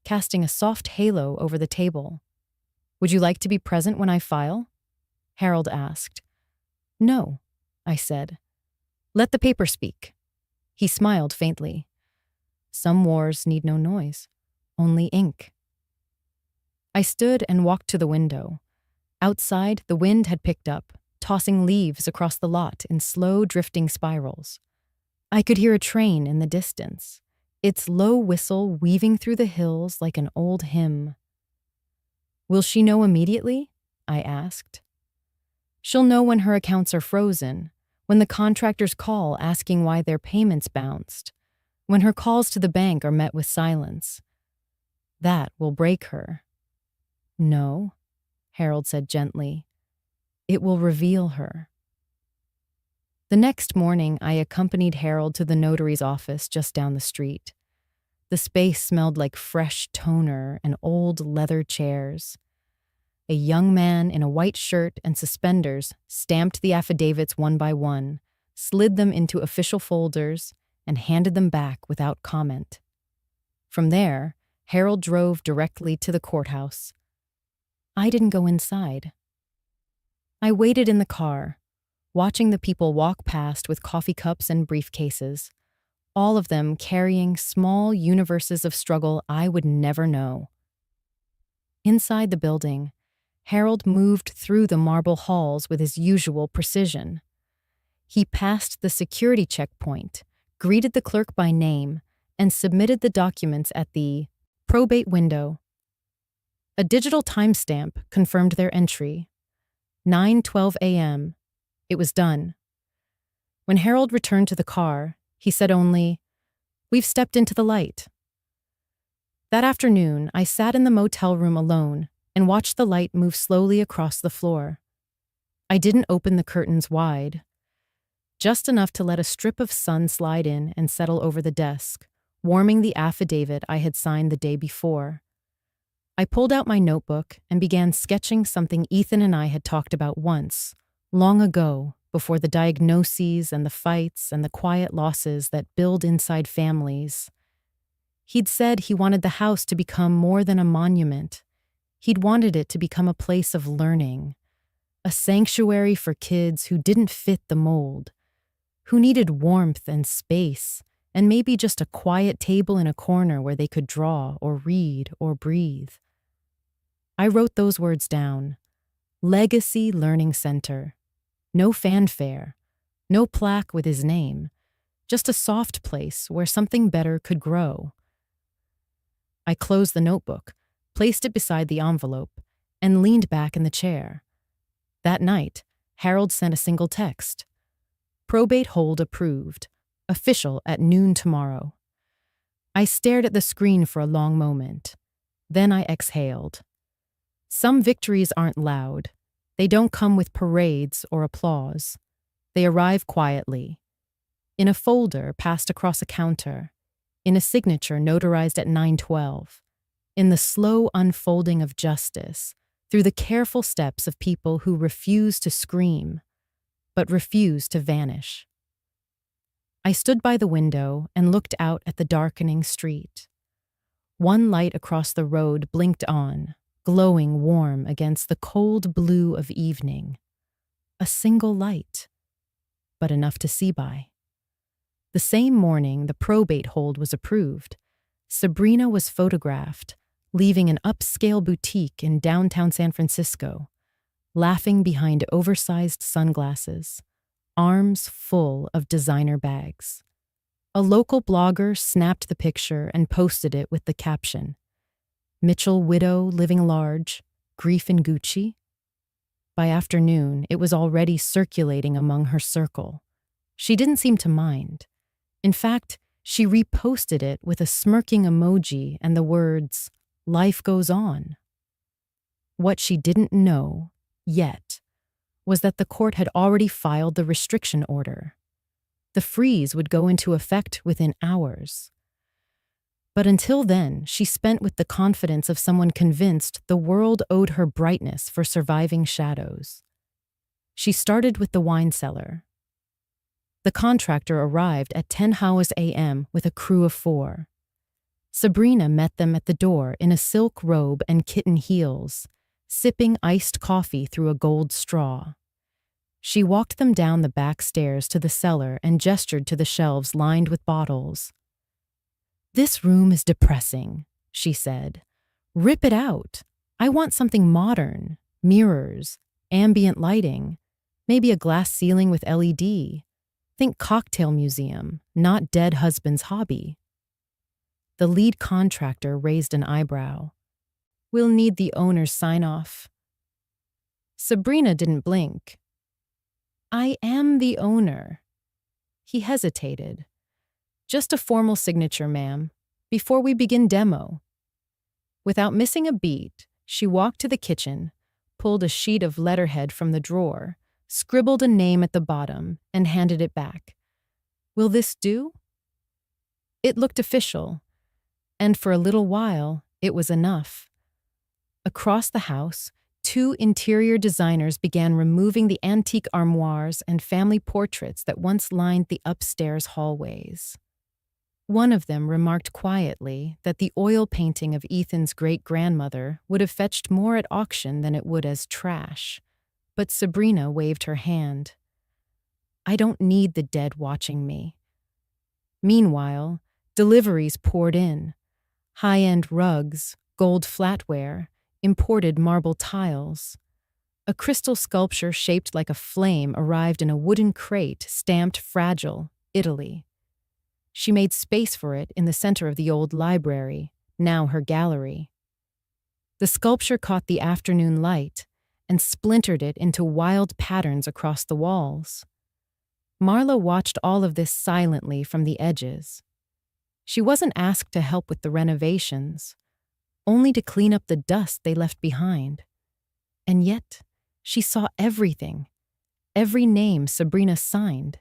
casting a soft halo over the table. "Would you like to be present when I file?" Harold asked. "No," I said. "Let the paper speak." He smiled faintly. "Some wars need no noise, only ink." I stood and walked to the window. Outside, the wind had picked up, tossing leaves across the lot in slow, drifting spirals. I could hear a train in the distance, its low whistle weaving through the hills like an old hymn. "Will she know immediately?" I asked. "She'll know when her accounts are frozen, when the contractors call asking why their payments bounced, when her calls to the bank are met with silence. That will break her." "No," Harold said gently. "It will reveal her." The next morning, I accompanied Harold to the notary's office just down the street. The space smelled like fresh toner and old leather chairs. A young man in a white shirt and suspenders stamped the affidavits one by one, slid them into official folders, and handed them back without comment. From there, Harold drove directly to the courthouse. I didn't go inside. I waited in the car, watching the people walk past with coffee cups and briefcases, all of them carrying small universes of struggle I would never know. Inside the building, Harold moved through the marble halls with his usual precision. He passed the security checkpoint, greeted the clerk by name, and submitted the documents at the probate window. A digital timestamp confirmed their entry. 9:12 a.m. It was done. When Harold returned to the car, he said only, "We've stepped into the light." That afternoon, I sat in the motel room alone and watched the light move slowly across the floor. I didn't open the curtains wide, just enough to let a strip of sun slide in and settle over the desk, warming the affidavit I had signed the day before. I pulled out my notebook and began sketching something Ethan and I had talked about once, long ago, before the diagnoses and the fights and the quiet losses that build inside families. He'd said he wanted the house to become more than a monument. He'd wanted it to become a place of learning, a sanctuary for kids who didn't fit the mold, who needed warmth and space, and maybe just a quiet table in a corner where they could draw or read or breathe. I wrote those words down. Legacy Learning Center. No fanfare, no plaque with his name, just a soft place where something better could grow. I closed the notebook, placed it beside the envelope, and leaned back in the chair. That night, Harold sent a single text. Probate hold approved. Official at noon tomorrow. I stared at the screen for a long moment. Then I exhaled. Some victories aren't loud. They don't come with parades or applause. They arrive quietly. In a folder passed across a counter. In a signature notarized at 9:12. In the slow unfolding of justice, through the careful steps of people who refuse to scream, but refuse to vanish. I stood by the window and looked out at the darkening street. One light across the road blinked on, glowing warm against the cold blue of evening. A single light, but enough to see by. The same morning the probate hold was approved. Sabrina was photographed, leaving an upscale boutique in downtown San Francisco, laughing behind oversized sunglasses, arms full of designer bags. A local blogger snapped the picture and posted it with the caption, "Mitchell widow living large, grief in Gucci." By afternoon, it was already circulating among her circle. She didn't seem to mind. In fact, she reposted it with a smirking emoji and the words, "Life goes on." What she didn't know, yet, was that the court had already filed the restriction order. The freeze would go into effect within hours. But until then, she spent with the confidence of someone convinced the world owed her brightness for surviving shadows. She started with the wine cellar. The contractor arrived at 10 a.m. with a crew of 4. Sabrina met them at the door in a silk robe and kitten heels, sipping iced coffee through a gold straw. She walked them down the back stairs to the cellar and gestured to the shelves lined with bottles. "This room is depressing," she said. "Rip it out. I want something modern, mirrors, ambient lighting, maybe a glass ceiling with LED. Think cocktail museum, not dead husband's hobby." The lead contractor raised an eyebrow. "We'll need the owner's sign-off." Sabrina didn't blink. "I am the owner." He hesitated. "Just a formal signature, ma'am, before we begin demo." Without missing a beat, she walked to the kitchen, pulled a sheet of letterhead from the drawer, scribbled a name at the bottom, and handed it back. "Will this do?" It looked official, and for a little while, it was enough. Across the house, 2 interior designers began removing the antique armoires and family portraits that once lined the upstairs hallways. One of them remarked quietly that the oil painting of Ethan's great-grandmother would have fetched more at auction than it would as trash, but Sabrina waved her hand. I don't need the dead watching me. Meanwhile, deliveries poured in. High-end rugs, gold flatware, imported marble tiles. A crystal sculpture shaped like a flame arrived in a wooden crate stamped Fragile, Italy. She made space for it in the center of the old library, now her gallery. The sculpture caught the afternoon light and splintered it into wild patterns across the walls. Marla watched all of this silently from the edges. She wasn't asked to help with the renovations, only to clean up the dust they left behind. And yet, she saw everything, every name Sabrina signed,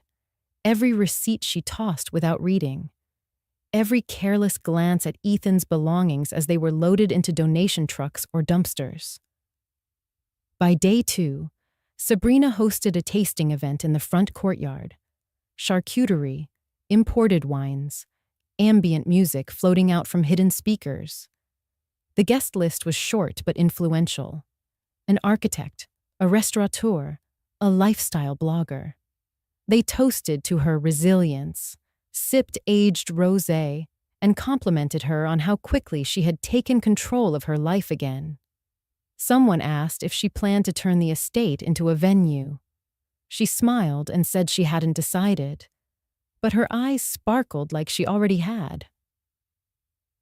every receipt she tossed without reading, every careless glance at Ethan's belongings as they were loaded into donation trucks or dumpsters. By day 2, Sabrina hosted a tasting event in the front courtyard. Charcuterie, imported wines, ambient music floating out from hidden speakers. The guest list was short but influential. An architect, a restaurateur, a lifestyle blogger. They toasted to her resilience, sipped aged rosé, and complimented her on how quickly she had taken control of her life again. Someone asked if she planned to turn the estate into a venue. She smiled and said she hadn't decided, but her eyes sparkled like she already had.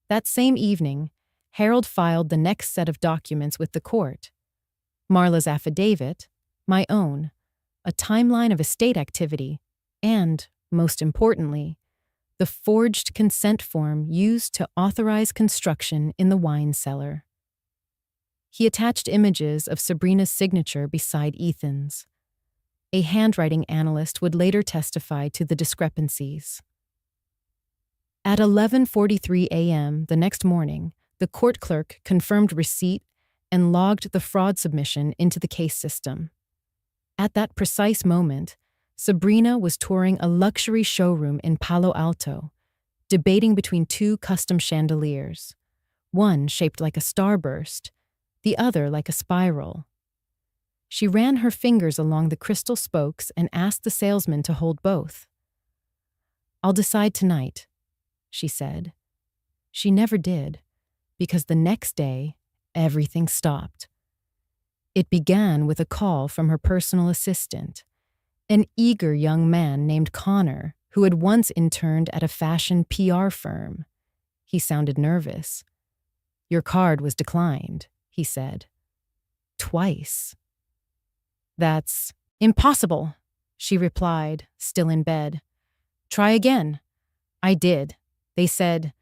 That same evening, Harold filed the next set of documents with the court. Marla's affidavit, my own, a timeline of estate activity, and, most importantly, the forged consent form used to authorize construction in the wine cellar. He attached images of Sabrina's signature beside Ethan's. A handwriting analyst would later testify to the discrepancies. At 11:43 a.m. the next morning, the court clerk confirmed receipt and logged the fraud submission into the case system. At that precise moment, Sabrina was touring a luxury showroom in Palo Alto, debating between two custom chandeliers, one shaped like a starburst, the other like a spiral. She ran her fingers along the crystal spokes and asked the salesman to hold both. I'll decide tonight, she said. She never did, because the next day, everything stopped. It began with a call from her personal assistant, an eager young man named Connor, who had once interned at a fashion PR firm. He sounded nervous. Your card was declined, he said. Twice. That's impossible, she replied, still in bed. Try again. I did. They said,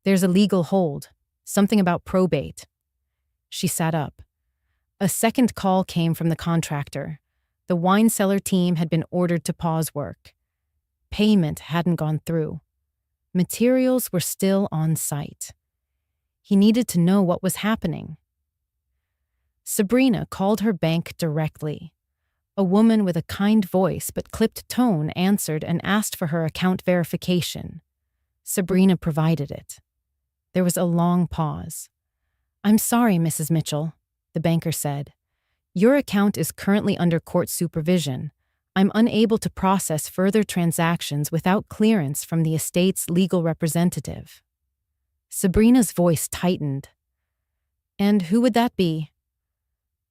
there's a legal hold, something about probate. She sat up. A second call came from the contractor. The wine cellar team had been ordered to pause work. Payment hadn't gone through. Materials were still on site. He needed to know what was happening. Sabrina called her bank directly. A woman with a kind voice but clipped tone answered and asked for her account verification. Sabrina provided it. There was a long pause. I'm sorry, Mrs. Mitchell, the banker said. Your account is currently under court supervision. I'm unable to process further transactions without clearance from the estate's legal representative. Sabrina's voice tightened. And who would that be?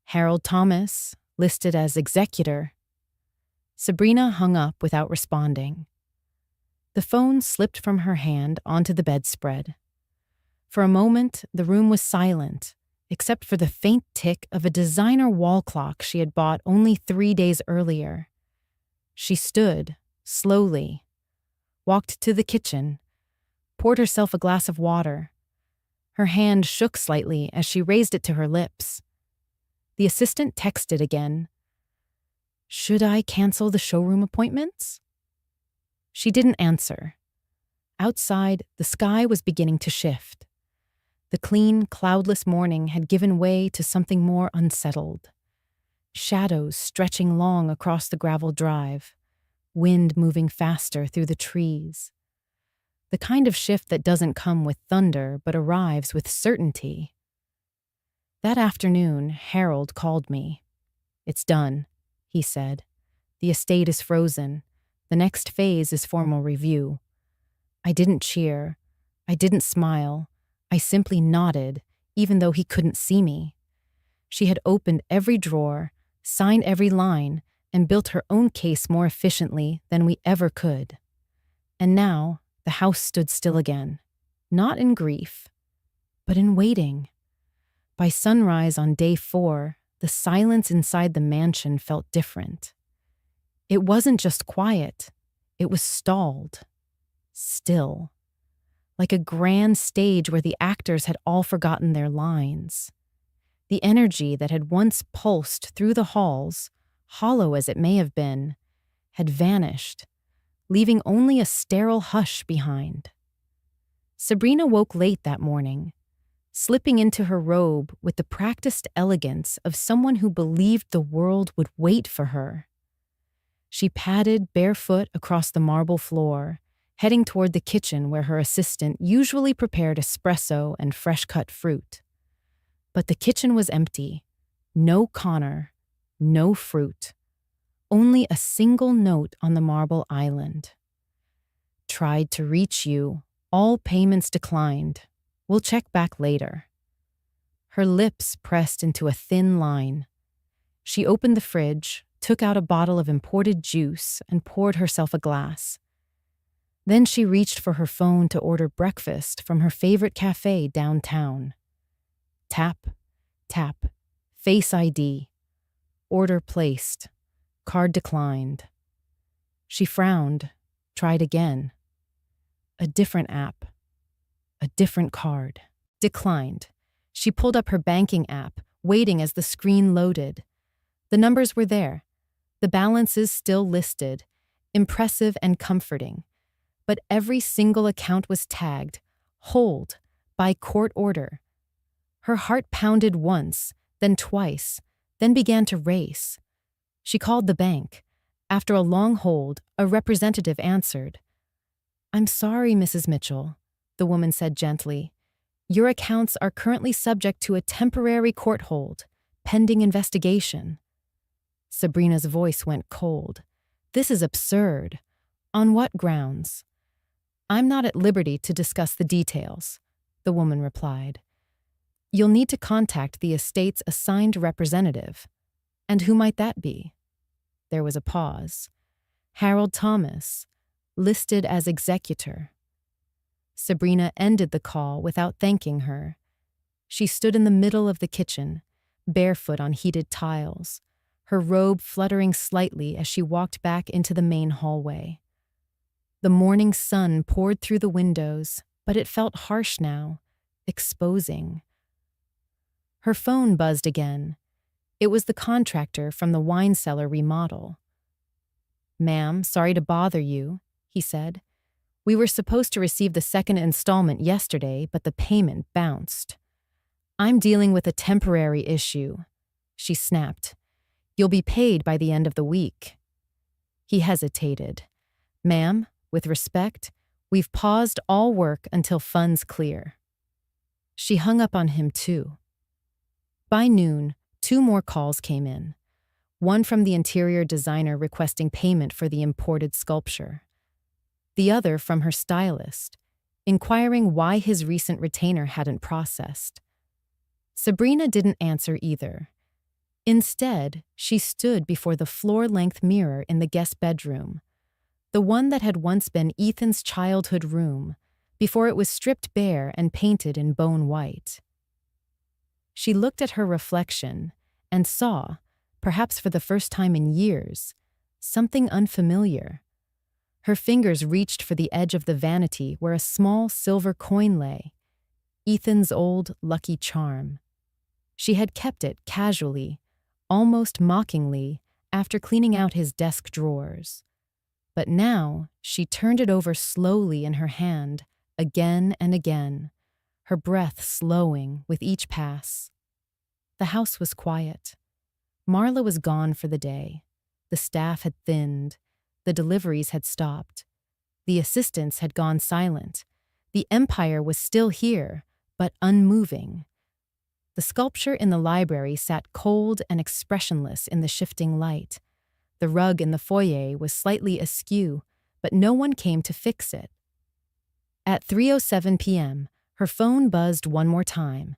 Harold Thomas, listed as executor. Sabrina hung up without responding. The phone slipped from her hand onto the bedspread. For a moment, the room was silent, except for the faint tick of a designer wall clock she had bought only 3 days earlier. She stood, slowly, walked to the kitchen, poured herself a glass of water. Her hand shook slightly as she raised it to her lips. The assistant texted again. Should I cancel the showroom appointments? She didn't answer. Outside, the sky was beginning to shift. The clean, cloudless morning had given way to something more unsettled. Shadows stretching long across the gravel drive, wind moving faster through the trees. The kind of shift that doesn't come with thunder but arrives with certainty. That afternoon, Harold called me. "It's done," he said. "The estate is frozen. The next phase is formal review." I didn't cheer. I didn't smile. I simply nodded, even though he couldn't see me. She had opened every drawer, signed every line, and built her own case more efficiently than we ever could. And now, the house stood still again, not in grief, but in waiting. By sunrise on day 4, the silence inside the mansion felt different. It wasn't just quiet, it was stalled, still, like a grand stage where the actors had all forgotten their lines. The energy that had once pulsed through the halls, hollow as it may have been, had vanished, leaving only a sterile hush behind. Sabrina woke late that morning, slipping into her robe with the practiced elegance of someone who believed the world would wait for her. She padded barefoot across the marble floor, heading toward the kitchen where her assistant usually prepared espresso and fresh-cut fruit. But the kitchen was empty. No Connor, no fruit. Only a single note on the marble island. "Tried to reach you. All payments declined. We'll check back later." Her lips pressed into a thin line. She opened the fridge, took out a bottle of imported juice, and poured herself a glass. Then she reached for her phone to order breakfast from her favorite cafe downtown. Tap, tap, Face ID. Order placed. Card declined. She frowned, tried again. A different app. A different card. Declined. She pulled up her banking app, waiting as the screen loaded. The numbers were there. The balances still listed. Impressive and comforting. But every single account was tagged, hold, by court order. Her heart pounded once, then twice, then began to race. She called the bank. After a long hold, a representative answered. "I'm sorry, Mrs. Mitchell," the woman said gently. "Your accounts are currently subject to a temporary court hold, pending investigation." Sabrina's voice went cold. "This is absurd. On what grounds?" "I'm not at liberty to discuss the details," the woman replied. "You'll need to contact the estate's assigned representative." "And who might that be?" There was a pause. "Harold Thomas, listed as executor." Sabrina ended the call without thanking her. She stood in the middle of the kitchen, barefoot on heated tiles, her robe fluttering slightly as she walked back into the main hallway. The morning sun poured through the windows, but it felt harsh now, exposing. Her phone buzzed again. It was the contractor from the wine cellar remodel. "Ma'am, sorry to bother you," he said. "We were supposed to receive the second installment yesterday, but the payment bounced." "I'm dealing with a temporary issue," she snapped. "You'll be paid by the end of the week." He hesitated. "Ma'am, with respect, we've paused all work until funds clear." She hung up on him too. By noon, 2 more calls came in. One from the interior designer requesting payment for the imported sculpture. The other from her stylist, inquiring why his recent retainer hadn't processed. Sabrina didn't answer either. Instead, she stood before the floor-length mirror in the guest bedroom, the one that had once been Ethan's childhood room, before it was stripped bare and painted in bone white. She looked at her reflection and saw, perhaps for the first time in years, something unfamiliar. Her fingers reached for the edge of the vanity where a small silver coin lay, Ethan's old lucky charm. She had kept it casually, almost mockingly, after cleaning out his desk drawers. But now she turned it over slowly in her hand, again and again, her breath slowing with each pass. The house was quiet. Marla was gone for the day. The staff had thinned. The deliveries had stopped. The assistants had gone silent. The empire was still here, but unmoving. The sculpture in the library sat cold and expressionless in the shifting light. The rug in the foyer was slightly askew, but no one came to fix it. At 3:07 p.m., her phone buzzed one more time.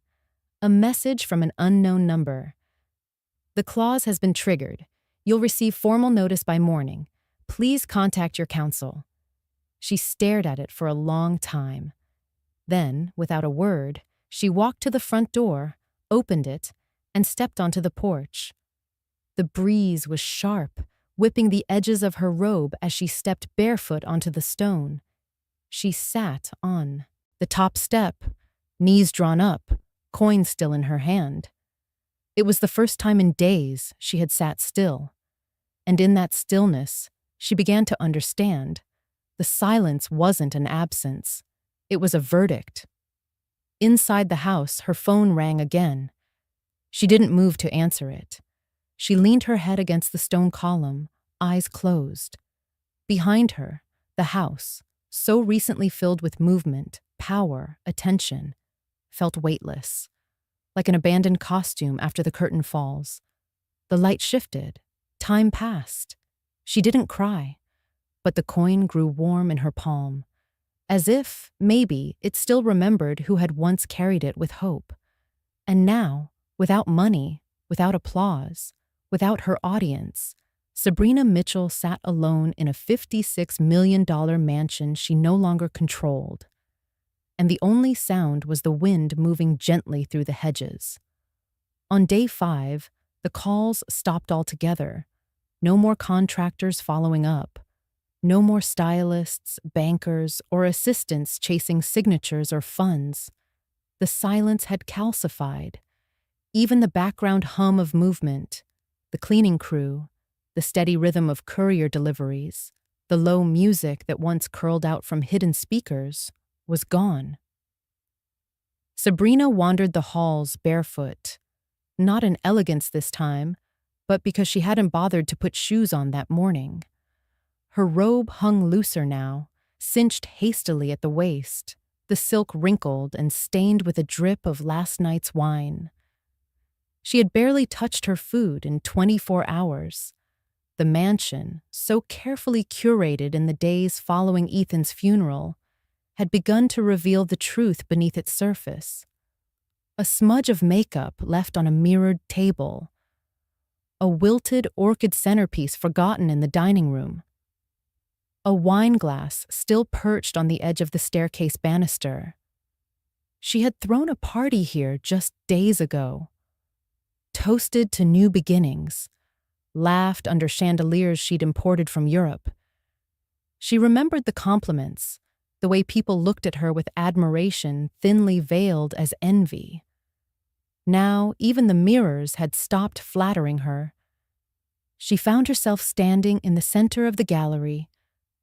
A message from an unknown number. The clause has been triggered. You'll receive formal notice by morning. Please contact your counsel. She stared at it for a long time. Then, without a word, she walked to the front door, opened it, and stepped onto the porch. The breeze was sharp, whipping the edges of her robe as she stepped barefoot onto the stone. She sat on the top step, knees drawn up, coin still in her hand. It was the first time in days she had sat still. And in that stillness, she began to understand. The silence wasn't an absence. It was a verdict. Inside the house, her phone rang again. She didn't move to answer it. She leaned her head against the stone column, eyes closed. Behind her, the house, so recently filled with movement, power, attention, felt weightless, like an abandoned costume after the curtain falls. The light shifted. Time passed. She didn't cry, but the coin grew warm in her palm, as if, maybe, it still remembered who had once carried it with hope. And now, without money, without applause, without her audience, Sabrina Mitchell sat alone in a $56 million mansion she no longer controlled. And the only sound was the wind moving gently through the hedges. On day 5, the calls stopped altogether. No more contractors following up. No more stylists, bankers, or assistants chasing signatures or funds. The silence had calcified. Even the background hum of movement, the cleaning crew, the steady rhythm of courier deliveries, the low music that once curled out from hidden speakers, was gone. Sabrina wandered the halls barefoot, not in elegance this time, but because she hadn't bothered to put shoes on that morning. Her robe hung looser now, cinched hastily at the waist, the silk wrinkled and stained with a drip of last night's wine. She had barely touched her food in 24 hours. The mansion, so carefully curated in the days following Ethan's funeral, had begun to reveal the truth beneath its surface. A smudge of makeup left on a mirrored table. A wilted orchid centerpiece forgotten in the dining room. A wine glass still perched on the edge of the staircase banister. She had thrown a party here just days ago. Toasted to new beginnings. Laughed under chandeliers she'd imported from Europe. She remembered the compliments, the way people looked at her with admiration thinly veiled as envy. Now, even the mirrors had stopped flattering her. She found herself standing in the center of the gallery,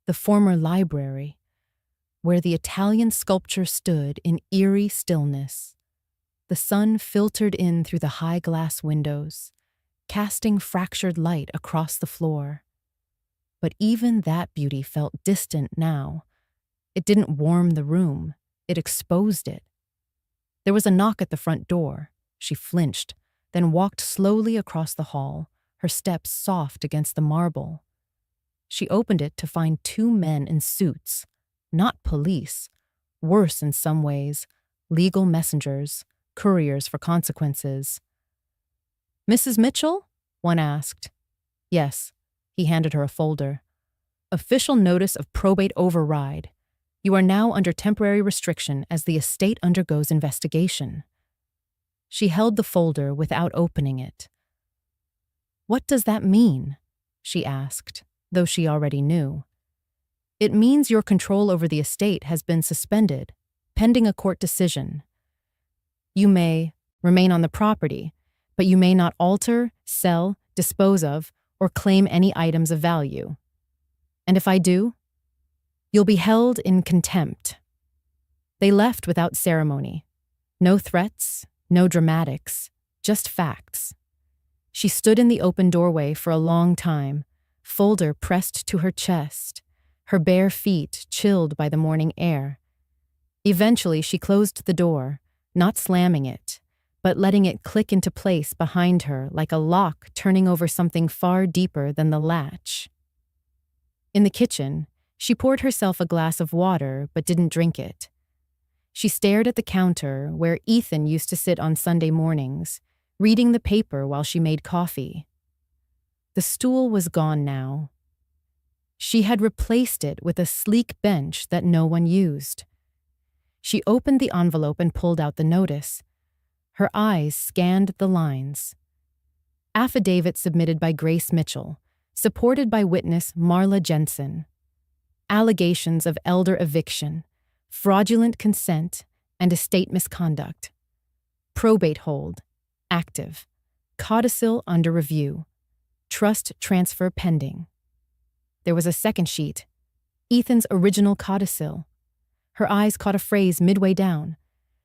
the former library, where the Italian sculpture stood in eerie stillness. The sun filtered in through the high glass windows, casting fractured light across the floor. But even that beauty felt distant now. It didn't warm the room, it exposed it. There was a knock at the front door. She flinched, then walked slowly across the hall, her steps soft against the marble. She opened it to find 2 men in suits, not police, worse in some ways, legal messengers, couriers for consequences. "Mrs. Mitchell?" one asked. "Yes." He handed her a folder. "Official notice of probate override. You are now under temporary restriction as the estate undergoes investigation." She held the folder without opening it. "What does that mean?" she asked, though she already knew. "It means your control over the estate has been suspended, pending a court decision. You may remain on the property, but you may not alter, sell, dispose of, or claim any items of value. And if I do, you'll be held in contempt." They left without ceremony. No threats, no dramatics, just facts. She stood in the open doorway for a long time, folder pressed to her chest, her bare feet chilled by the morning air. Eventually, she closed the door, not slamming it, but letting it click into place behind her like a lock turning over something far deeper than the latch. In the kitchen, she poured herself a glass of water but didn't drink it. She stared at the counter where Ethan used to sit on Sunday mornings, reading the paper while she made coffee. The stool was gone now. She had replaced it with a sleek bench that no one used. She opened the envelope and pulled out the notice. Her eyes scanned the lines. Affidavit submitted by Grace Mitchell, supported by witness Marla Jensen. Allegations of elder eviction, fraudulent consent, and estate misconduct. Probate hold, active. Codicil under review. Trust transfer pending. There was a second sheet. Ethan's original codicil. Her eyes caught a phrase midway down.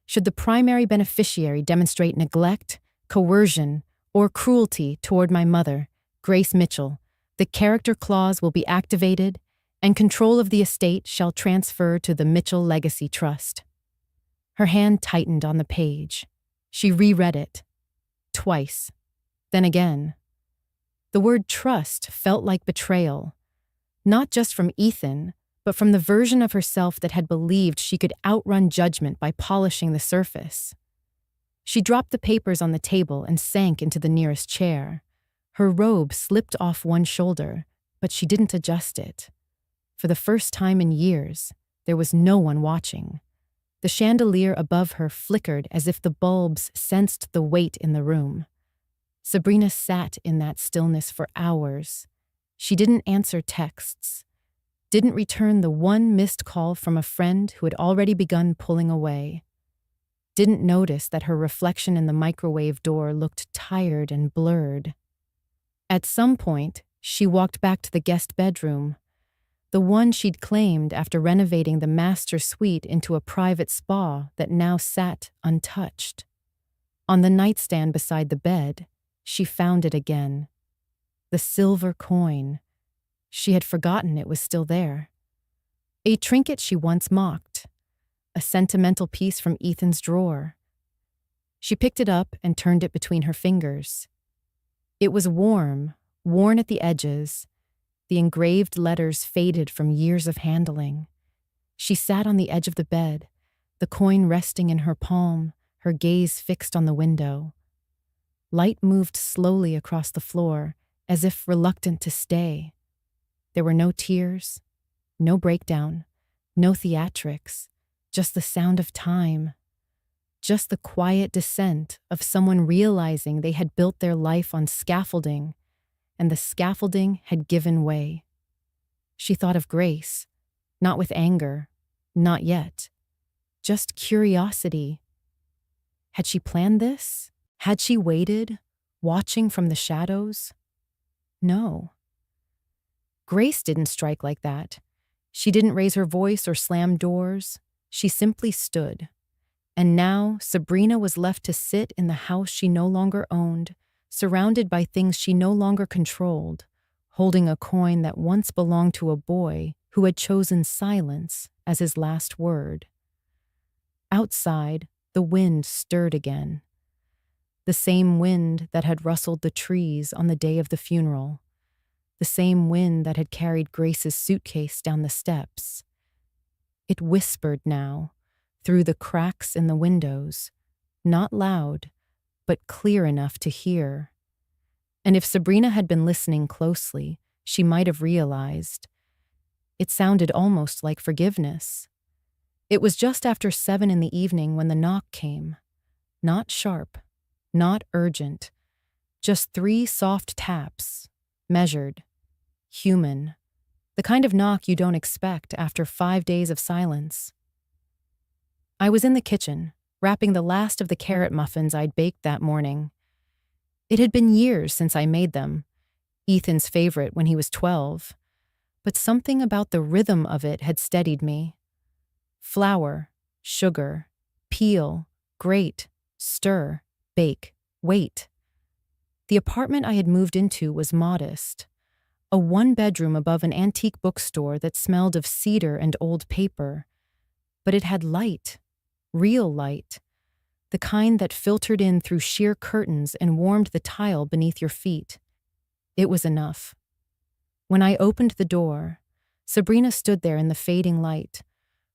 Should the primary beneficiary demonstrate neglect, coercion, or cruelty toward my mother, Grace Mitchell, the character clause will be activated and control of the estate shall transfer to the Mitchell Legacy Trust. Her hand tightened on the page. She reread it. Twice. Then again. The word trust felt like betrayal, not just from Ethan, but from the version of herself that had believed she could outrun judgment by polishing the surface. She dropped the papers on the table and sank into the nearest chair. Her robe slipped off one shoulder, but she didn't adjust it. For the first time in years, there was no one watching. The chandelier above her flickered as if the bulbs sensed the weight in the room. Sabrina sat in that stillness for hours. She didn't answer texts, didn't return the one missed call from a friend who had already begun pulling away, didn't notice that her reflection in the microwave door looked tired and blurred. At some point, she walked back to the guest bedroom, the one she'd claimed after renovating the master suite into a private spa that now sat untouched. On the nightstand beside the bed, she found it again. The silver coin. She had forgotten it was still there. A trinket she once mocked. A sentimental piece from Ethan's drawer. She picked it up and turned it between her fingers. It was warm, worn at the edges. The engraved letters faded from years of handling. She sat on the edge of the bed, the coin resting in her palm, her gaze fixed on the window. Light moved slowly across the floor, as if reluctant to stay. There were no tears, no breakdown, no theatrics, just the sound of time. Just the quiet descent of someone realizing they had built their life on scaffolding, and the scaffolding had given way. She thought of Grace, not with anger, not yet, just curiosity. Had she planned this? Had she waited, watching from the shadows? No. Grace didn't strike like that. She didn't raise her voice or slam doors. She simply stood. And now Sabrina was left to sit in the house she no longer owned, surrounded by things she no longer controlled, holding a coin that once belonged to a boy who had chosen silence as his last word. Outside, the wind stirred again. The same wind that had rustled the trees on the day of the funeral. The same wind that had carried Grace's suitcase down the steps. It whispered now, through the cracks in the windows, not loud, but clear enough to hear. And if Sabrina had been listening closely, she might have realized. It sounded almost like forgiveness. It was just after 7 in the evening when the knock came. Not sharp, not urgent, just 3 soft taps, measured, human, the kind of knock you don't expect after 5 days of silence. I was in the kitchen, wrapping the last of the carrot muffins I'd baked that morning. It had been years since I made them, Ethan's favorite when he was 12, but something about the rhythm of it had steadied me. Flour, sugar, peel, grate, stir, bake, wait. The apartment I had moved into was modest. a one-bedroom above an antique bookstore that smelled of cedar and old paper. But it had light, real light, the kind that filtered in through sheer curtains and warmed the tile beneath your feet. It was enough. When I opened the door, Sabrina stood there in the fading light,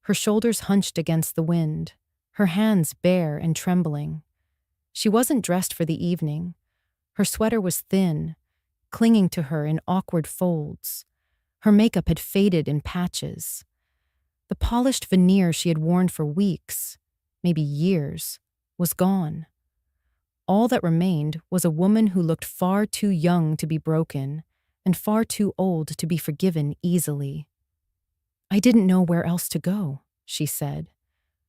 her shoulders hunched against the wind, her hands bare and trembling. She wasn't dressed for the evening. Her sweater was thin, clinging to her in awkward folds. Her makeup had faded in patches. The polished veneer she had worn for weeks, maybe years, was gone. All that remained was a woman who looked far too young to be broken and far too old to be forgiven easily. "I didn't know where else to go," she said.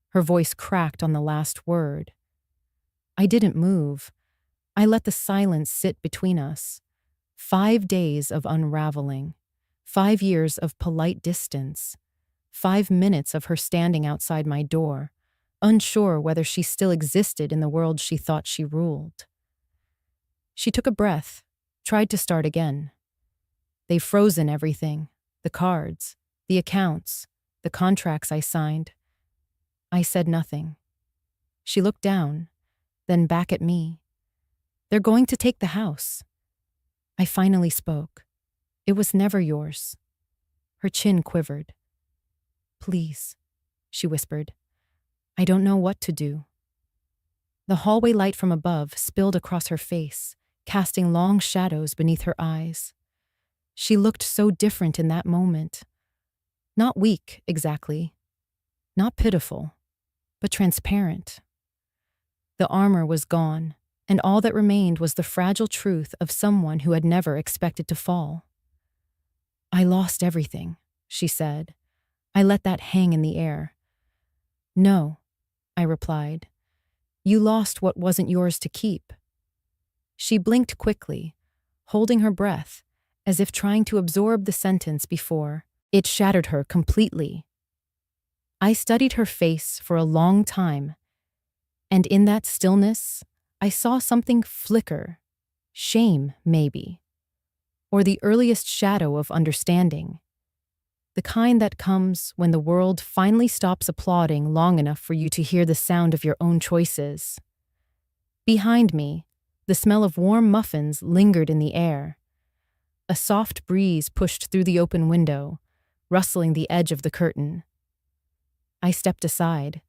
Her voice cracked on the last word. I didn't move. I let the silence sit between us. 5 days of unraveling. 5 years of polite distance. 5 minutes of her standing outside my door, unsure whether she still existed in the world she thought she ruled. She took a breath, tried to start again. "They've frozen everything. The cards, the accounts, the contracts I signed." I said nothing. She looked down, then back at me. "They're going to take the house." I finally spoke. "It was never yours." Her chin quivered. "Please," she whispered. "I don't know what to do." The hallway light from above spilled across her face, casting long shadows beneath her eyes. She looked so different in that moment. Not weak, exactly. Not pitiful, but transparent. The armor was gone, and all that remained was the fragile truth of someone who had never expected to fall. "I lost everything," she said. I let that hang in the air. "No," I replied. "You lost what wasn't yours to keep." She blinked quickly, holding her breath, as if trying to absorb the sentence before it shattered her completely. I studied her face for a long time, and in that stillness, I saw something flicker. Shame, maybe. Or the earliest shadow of understanding. The kind that comes when the world finally stops applauding long enough for you to hear the sound of your own choices. Behind me, the smell of warm muffins lingered in the air. A soft breeze pushed through the open window, rustling the edge of the curtain. I stepped aside.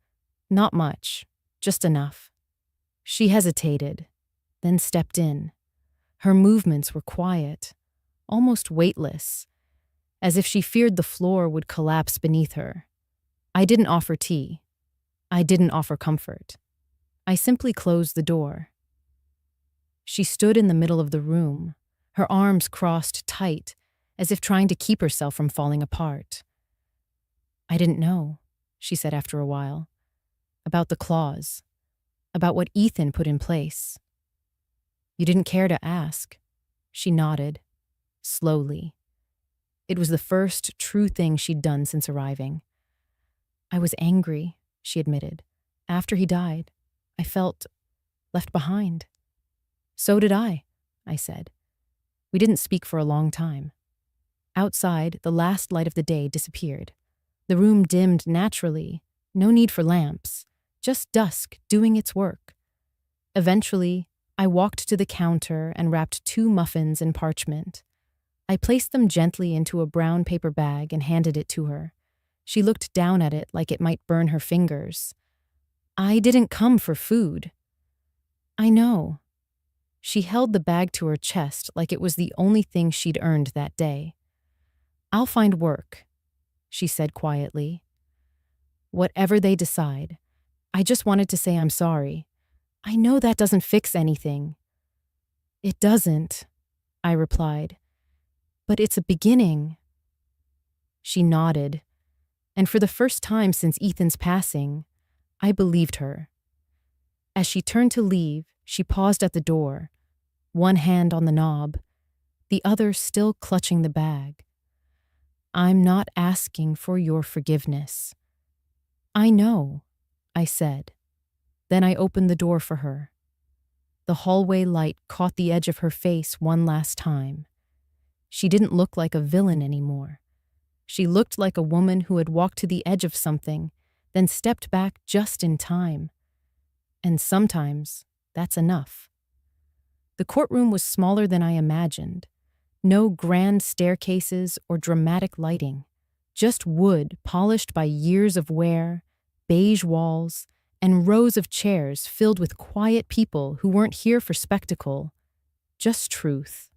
Not much, just enough. She hesitated, then stepped in. Her movements were quiet, almost weightless, as if she feared the floor would collapse beneath her. I didn't offer tea. I didn't offer comfort. I simply closed the door. She stood in the middle of the room, her arms crossed tight, as if trying to keep herself from falling apart. "I didn't know," she said after a while, "about the clause, about what Ethan put in place." "You didn't care to ask." She nodded, slowly. It was the first true thing she'd done since arriving. "I was angry," she admitted. "After he died, I felt left behind." "So did I said. We didn't speak for a long time. Outside, the last light of the day disappeared. The room dimmed naturally, no need for lamps, just dusk doing its work. Eventually, I walked to the counter and wrapped 2 muffins in parchment. I placed them gently into a brown paper bag and handed it to her. She looked down at it like it might burn her fingers. "I didn't come for food." "I know." She held the bag to her chest like it was the only thing she'd earned that day. "I'll find work," she said quietly. "Whatever they decide. I just wanted to say I'm sorry. I know that doesn't fix anything." "It doesn't," I replied. "But it's a beginning." She nodded, and for the first time since Ethan's passing, I believed her. As she turned to leave, she paused at the door, one hand on the knob, the other still clutching the bag. "I'm not asking for your forgiveness." "I know," I said. Then I opened the door for her. The hallway light caught the edge of her face one last time. She didn't look like a villain anymore. She looked like a woman who had walked to the edge of something, then stepped back just in time. And sometimes, that's enough. The courtroom was smaller than I imagined. No grand staircases or dramatic lighting. Just wood polished by years of wear, beige walls, and rows of chairs filled with quiet people who weren't here for spectacle, just truth.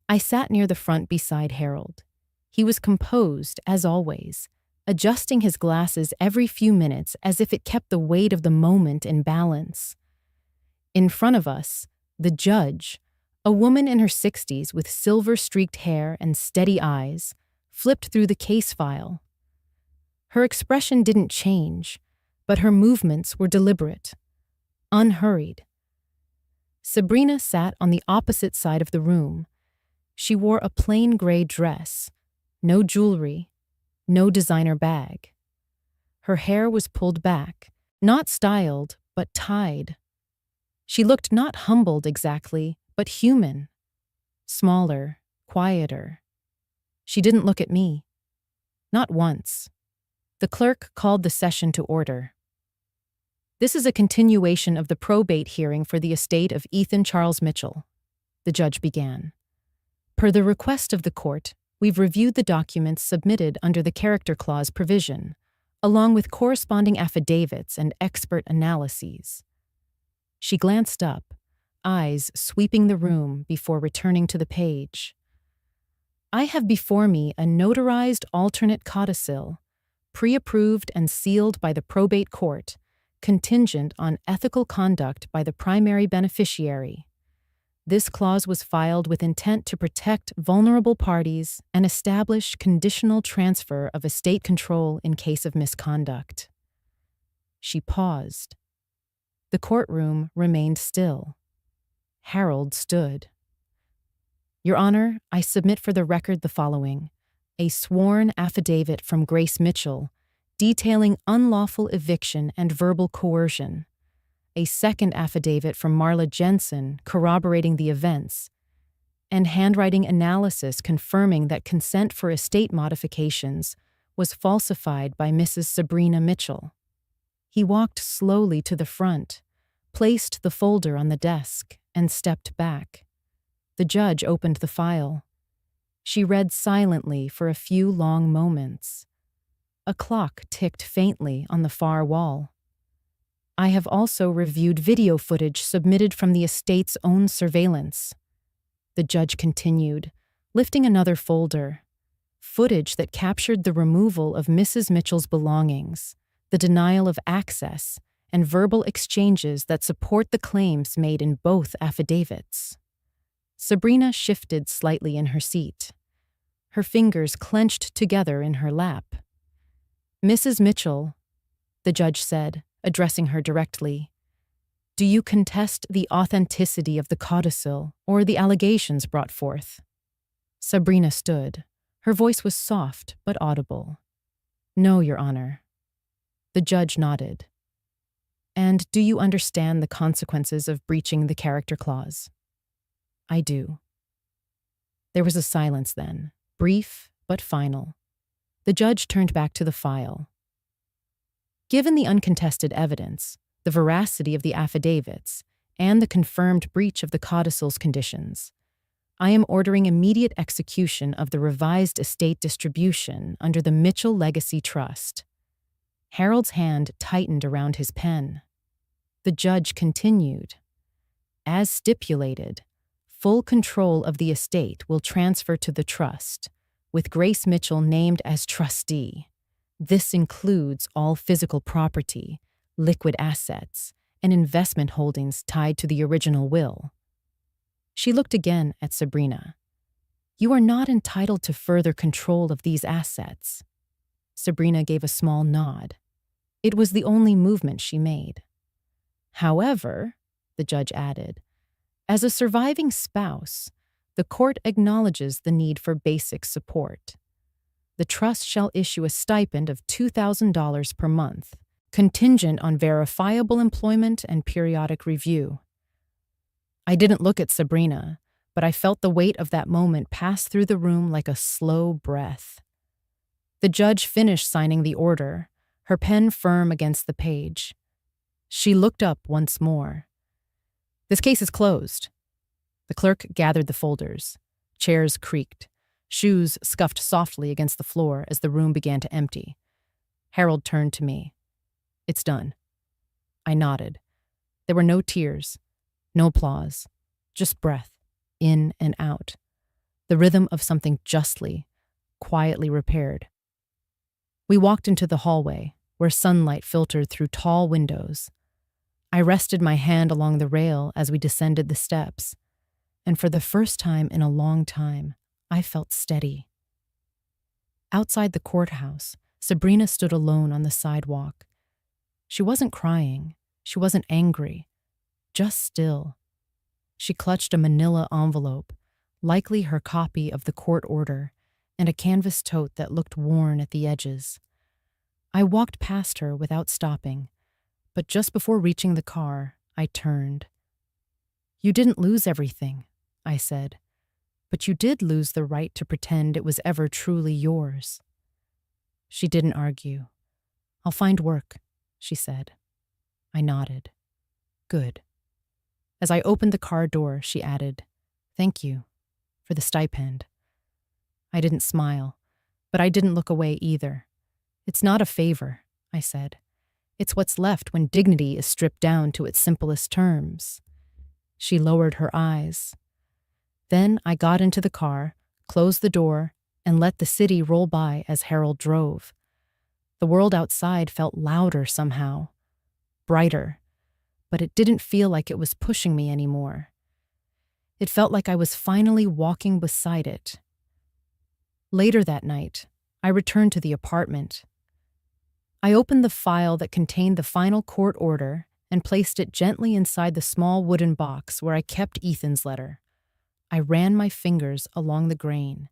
I sat near the front beside Harold. He was composed, as always, adjusting his glasses every few minutes as if it kept the weight of the moment in balance. In front of us, the judge, a woman in her 60s with silver-streaked hair and steady eyes, flipped through the case file. Her expression didn't change, but her movements were deliberate, unhurried. Sabrina sat on the opposite side of the room. She wore a plain gray dress, no jewelry, no designer bag. Her hair was pulled back, not styled, but tied. She looked not humbled exactly, but human. Smaller, quieter. She didn't look at me. Not once. The clerk called the session to order. This is a continuation of the probate hearing for the estate of Ethan Charles Mitchell, the judge began. Per the request of the court, we've reviewed the documents submitted under the character clause provision, along with corresponding affidavits and expert analyses. She glanced up, eyes sweeping the room before returning to the page. I have before me a notarized alternate codicil, pre-approved and sealed by the probate court, contingent on ethical conduct by the primary beneficiary. This clause was filed with intent to protect vulnerable parties and establish conditional transfer of estate control in case of misconduct. She paused. The courtroom remained still. Harold stood. Your Honor, I submit for the record the following: a sworn affidavit from Grace Mitchell detailing unlawful eviction and verbal coercion, a second affidavit from Marla Jensen corroborating the events, and handwriting analysis confirming that consent for estate modifications was falsified by Mrs. Sabrina Mitchell. He walked slowly to the front, placed the folder on the desk, and stepped back. The judge opened the file. She read silently for a few long moments. A clock ticked faintly on the far wall. I have also reviewed video footage submitted from the estate's own surveillance. The judge continued, lifting another folder. Footage that captured the removal of Mrs. Mitchell's belongings, the denial of access, and verbal exchanges that support the claims made in both affidavits. Sabrina shifted slightly in her seat. Her fingers clenched together in her lap. Mrs. Mitchell, the judge said, addressing her directly, do you contest the authenticity of the codicil or the allegations brought forth? Sabrina stood. Her voice was soft but audible. No, Your Honor. The judge nodded. And do you understand the consequences of breaching the character clause? I do. There was a silence then, brief but final. The judge turned back to the file. Given the uncontested evidence, the veracity of the affidavits, and the confirmed breach of the codicil's conditions, I am ordering immediate execution of the revised estate distribution under the Mitchell Legacy Trust. Harold's hand tightened around his pen. The judge continued. As stipulated, full control of the estate will transfer to the trust, with Grace Mitchell named as trustee. This includes all physical property, liquid assets, and investment holdings tied to the original will. She looked again at Sabrina. You are not entitled to further control of these assets. Sabrina gave a small nod. It was the only movement she made. However, the judge added, as a surviving spouse, the court acknowledges the need for basic support. The trust shall issue a stipend of $2,000 per month, contingent on verifiable employment and periodic review. I didn't look at Sabrina, but I felt the weight of that moment pass through the room like a slow breath. The judge finished signing the order, her pen firm against the page. She looked up once more. "This case is closed." The clerk gathered the folders. Chairs creaked. Shoes scuffed softly against the floor as the room began to empty. Harold turned to me. "It's done." I nodded. There were no tears, no applause, just breath, in and out. The rhythm of something justly, quietly repaired. We walked into the hallway, where sunlight filtered through tall windows. I rested my hand along the rail as we descended the steps, and for the first time in a long time, I felt steady. Outside the courthouse, Sabrina stood alone on the sidewalk. She wasn't crying. She wasn't angry. Just still. She clutched a manila envelope, likely her copy of the court order, and a canvas tote that looked worn at the edges. I walked past her without stopping, but just before reaching the car, I turned. "You didn't lose everything," I said, "but you did lose the right to pretend it was ever truly yours." She didn't argue. "I'll find work," she said. I nodded. "Good." As I opened the car door, she added, "Thank you for the stipend." I didn't smile, but I didn't look away either. "It's not a favor," I said. "It's what's left when dignity is stripped down to its simplest terms." She lowered her eyes. Then I got into the car, closed the door, and let the city roll by as Harold drove. The world outside felt louder somehow, brighter, but it didn't feel like it was pushing me anymore. It felt like I was finally walking beside it. Later that night, I returned to the apartment. I opened the file that contained the final court order and placed it gently inside the small wooden box where I kept Ethan's letter. I ran my fingers along the grain.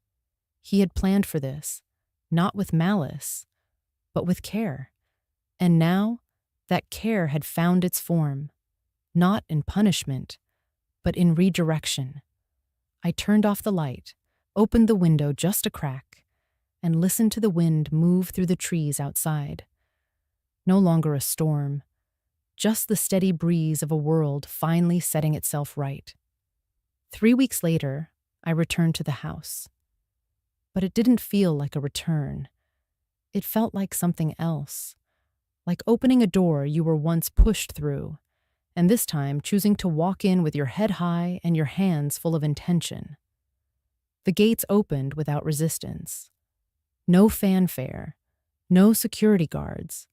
He had planned for this, not with malice, but with care. And now, that care had found its form, not in punishment, but in redirection. I turned off the light, opened the window just a crack, and listened to the wind move through the trees outside. No longer a storm, just the steady breeze of a world finally setting itself right. 3 weeks later, I returned to the house. But it didn't feel like a return. It felt like something else. Like opening a door you were once pushed through, and this time choosing to walk in with your head high and your hands full of intention. The gates opened without resistance. No fanfare, no security guards,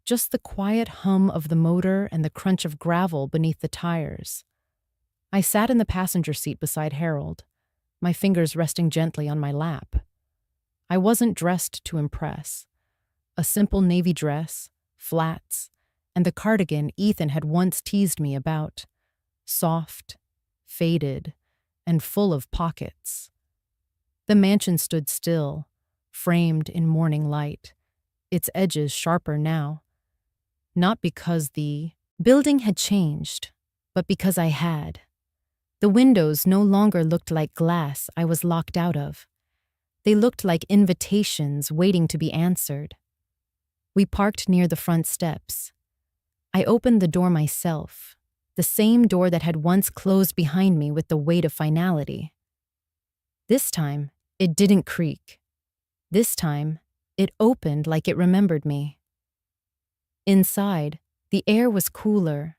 just the quiet hum of the motor and the crunch of gravel beneath the tires. I sat in the passenger seat beside Harold, my fingers resting gently on my lap. I wasn't dressed to impress. A simple navy dress, flats, and the cardigan Ethan had once teased me about. Soft, faded, and full of pockets. The mansion stood still, framed in morning light, its edges sharper now. Not because the building had changed, but because I had. The windows no longer looked like glass I was locked out of. They looked like invitations waiting to be answered. We parked near the front steps. I opened the door myself, the same door that had once closed behind me with the weight of finality. This time, it didn't creak. This time, it opened like it remembered me. Inside, the air was cooler.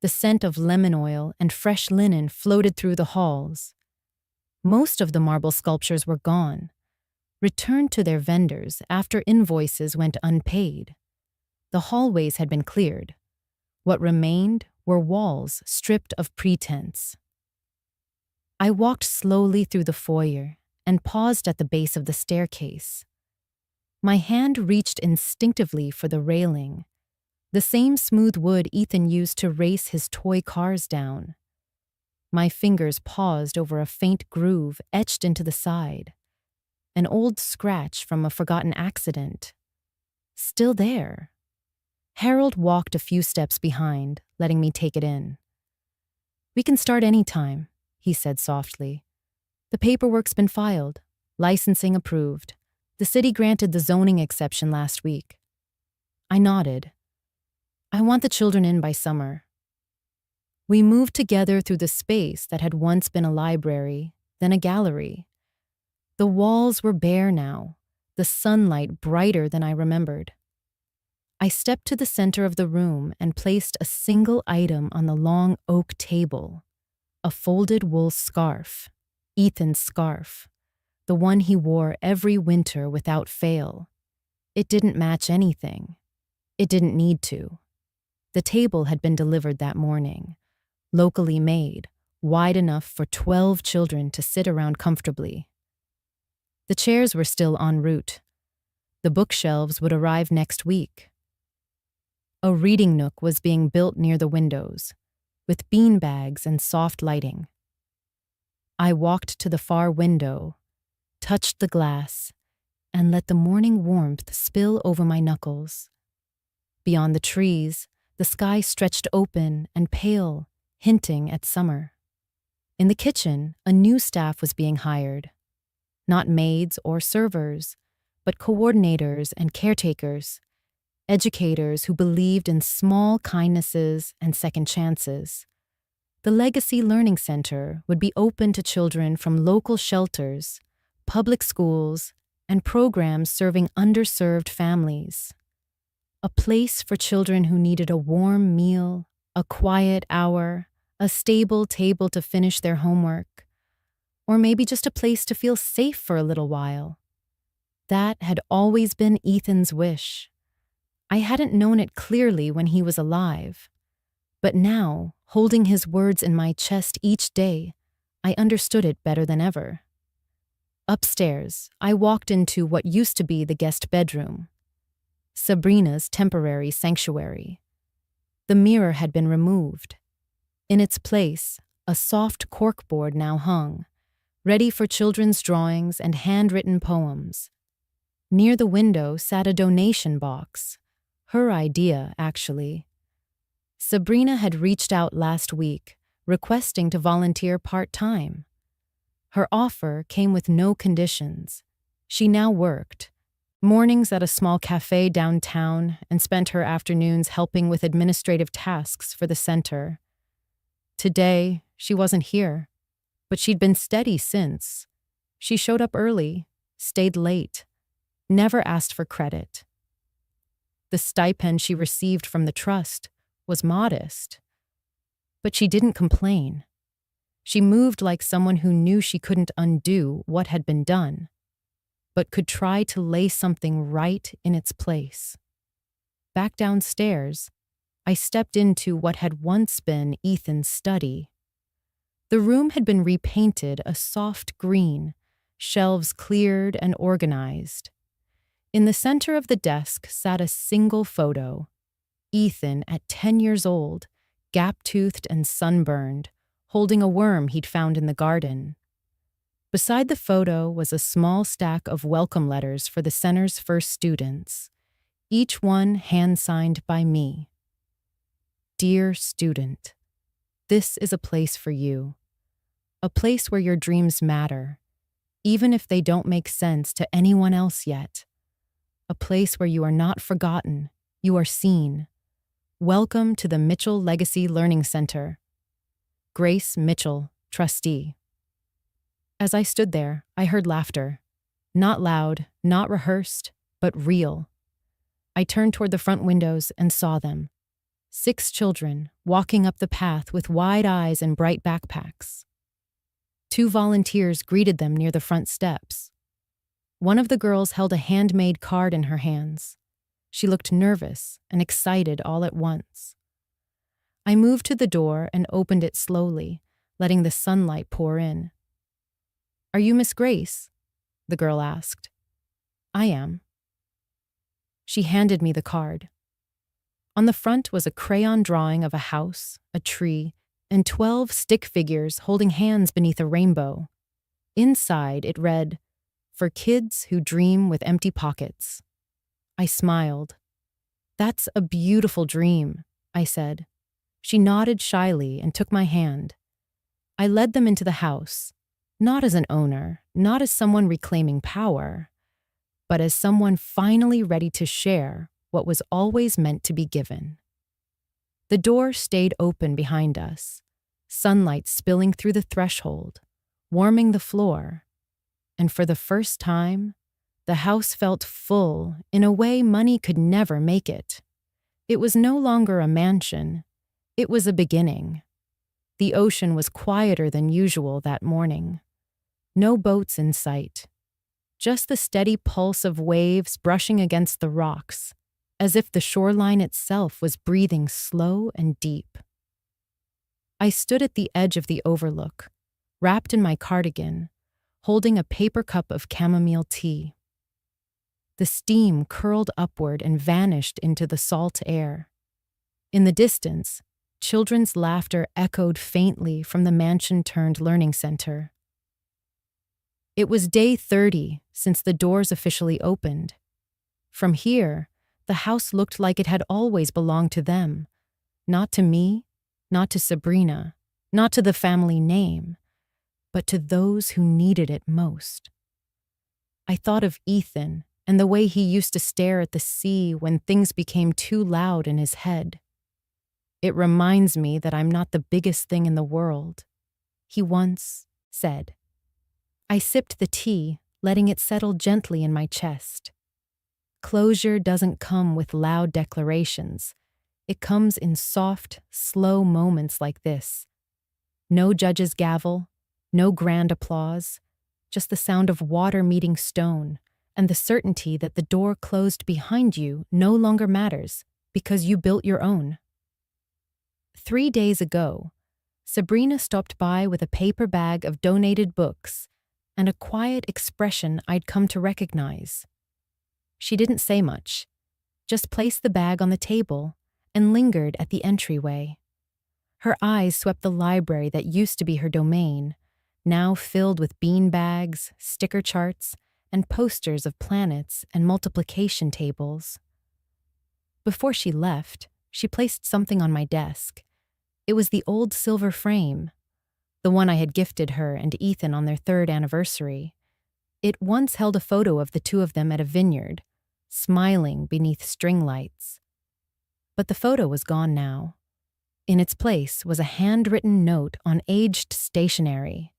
The scent of lemon oil and fresh linen floated through the halls. Most of the marble sculptures were gone, returned to their vendors after invoices went unpaid. The hallways had been cleared. What remained were walls stripped of pretense. I walked slowly through the foyer and paused at the base of the staircase. My hand reached instinctively for the railing, the same smooth wood Ethan used to race his toy cars down. My fingers paused over a faint groove etched into the side, an old scratch from a forgotten accident. Still there. Harold walked a few steps behind, letting me take it in. "We can start any time," he said softly. "The paperwork's been filed. Licensing approved. The city granted the zoning exception last week." I nodded. "I want the children in by summer." We moved together through the space that had once been a library, then a gallery. The walls were bare now, the sunlight brighter than I remembered. I stepped to the center of the room and placed a single item on the long oak table, a folded wool scarf, Ethan's scarf, the one he wore every winter without fail. It didn't match anything. It didn't need to. The table had been delivered that morning, locally made, wide enough for 12 children to sit around comfortably. The chairs were still en route. The bookshelves would arrive next week. A reading nook was being built near the windows, with bean bags and soft lighting. I walked to the far window, touched the glass, and let the morning warmth spill over my knuckles. Beyond the trees, the sky stretched open and pale, hinting at summer. In the kitchen, a new staff was being hired. Not maids or servers, but coordinators and caretakers, educators who believed in small kindnesses and second chances. The Legacy Learning Center would be open to children from local shelters, public schools, and programs serving underserved families. A place for children who needed a warm meal, a quiet hour, a stable table to finish their homework, or maybe just a place to feel safe for a little while. That had always been Ethan's wish. I hadn't known it clearly when he was alive, but now, holding his words in my chest each day, I understood it better than ever. Upstairs, I walked into what used to be the guest bedroom, Sabrina's temporary sanctuary. The mirror had been removed. In its place, a soft corkboard now hung, ready for children's drawings and handwritten poems. Near the window sat a donation box. Her idea, actually. Sabrina had reached out last week, requesting to volunteer part-time. Her offer came with no conditions. She now worked mornings at a small cafe downtown and spent her afternoons helping with administrative tasks for the center. Today, she wasn't here, but she'd been steady since. She showed up early, stayed late, never asked for credit. The stipend she received from the trust was modest, but she didn't complain. She moved like someone who knew she couldn't undo what had been done, but could try to lay something right in its place. Back downstairs, I stepped into what had once been Ethan's study. The room had been repainted a soft green, shelves cleared and organized. In the center of the desk sat a single photo. Ethan, at 10 years old, gap-toothed and sunburned, holding a worm he'd found in the garden. Beside the photo was a small stack of welcome letters for the center's first students, each one hand-signed by me. Dear student, this is a place for you. A place where your dreams matter, even if they don't make sense to anyone else yet. A place where you are not forgotten, you are seen. Welcome to the Mitchell Legacy Learning Center. Grace Mitchell, trustee. As I stood there, I heard laughter. Not loud, not rehearsed, but real. I turned toward the front windows and saw them. 6 children walking up the path with wide eyes and bright backpacks. 2 volunteers greeted them near the front steps. One of the girls held a handmade card in her hands. She looked nervous and excited all at once. I moved to the door and opened it slowly, letting the sunlight pour in. "Are you Miss Grace?" the girl asked. "I am." She handed me the card. On the front was a crayon drawing of a house, a tree, and 12 stick figures holding hands beneath a rainbow. Inside, it read, "For kids who dream with empty pockets." I smiled. "That's a beautiful dream," I said. She nodded shyly and took my hand. I led them into the house, not as an owner, not as someone reclaiming power, but as someone finally ready to share what was always meant to be given. The door stayed open behind us, sunlight spilling through the threshold, warming the floor, and for the first time, the house felt full in a way money could never make it. It was no longer a mansion, it was a beginning. The ocean was quieter than usual that morning. No boats in sight, just the steady pulse of waves brushing against the rocks, as if the shoreline itself was breathing slow and deep. I stood at the edge of the overlook, wrapped in my cardigan, holding a paper cup of chamomile tea. The steam curled upward and vanished into the salt air. In the distance, children's laughter echoed faintly from the mansion-turned-learning center. It was day 30 since the doors officially opened. From here, the house looked like it had always belonged to them. Not to me, not to Sabrina, not to the family name, but to those who needed it most. I thought of Ethan and the way he used to stare at the sea when things became too loud in his head. It reminds me that I'm not the biggest thing in the world, he once said. I sipped the tea, letting it settle gently in my chest. Closure doesn't come with loud declarations. It comes in soft, slow moments like this. No judge's gavel, no grand applause, just the sound of water meeting stone and the certainty that the door closed behind you no longer matters because you built your own. 3 days ago, Sabrina stopped by with a paper bag of donated books and a quiet expression I'd come to recognize. She didn't say much, just placed the bag on the table and lingered at the entryway. Her eyes swept the library that used to be her domain, now filled with bean bags, sticker charts, and posters of planets and multiplication tables. Before she left, she placed something on my desk. It was the old silver frame, the one I had gifted her and Ethan on their 3rd anniversary. It once held a photo of the two of them at a vineyard, smiling beneath string lights. But the photo was gone now. In its place was a handwritten note on aged stationery.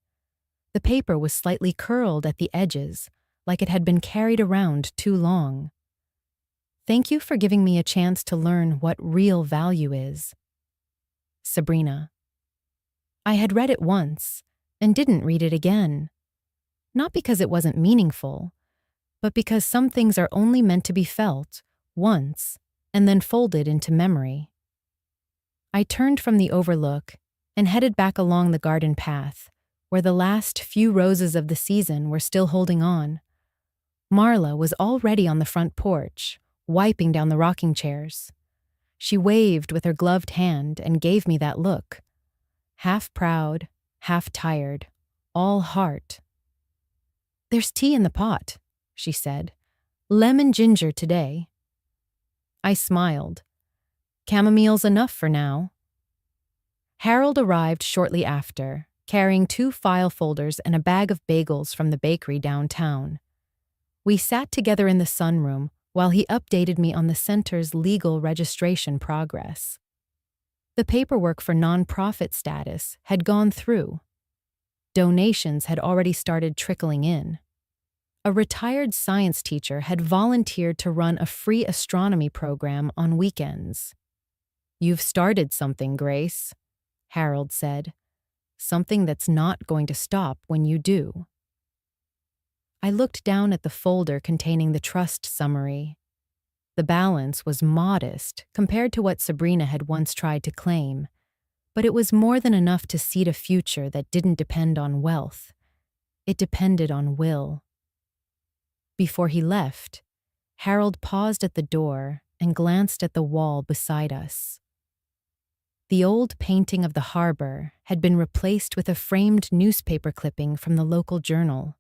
The paper was slightly curled at the edges, like it had been carried around too long. Thank you for giving me a chance to learn what real value is. Sabrina. I had read it once and didn't read it again. Not because it wasn't meaningful, but because some things are only meant to be felt once and then folded into memory. I turned from the overlook and headed back along the garden path, where the last few roses of the season were still holding on. Marla was already on the front porch, wiping down the rocking chairs. She waved with her gloved hand and gave me that look. Half proud, half tired, all heart. There's tea in the pot, she said. Lemon ginger today. I smiled. Chamomile's enough for now. Harold arrived shortly after, carrying 2 file folders and a bag of bagels from the bakery downtown. We sat together in the sunroom while he updated me on the center's legal registration progress. The paperwork for nonprofit status had gone through. Donations had already started trickling in. A retired science teacher had volunteered to run a free astronomy program on weekends. You've started something, Grace, Harold said. Something that's not going to stop when you do. I looked down at the folder containing the trust summary. The balance was modest compared to what Sabrina had once tried to claim, but it was more than enough to seed a future that didn't depend on wealth. It depended on will. Before he left, Harold paused at the door and glanced at the wall beside us. The old painting of the harbor had been replaced with a framed newspaper clipping from the local journal.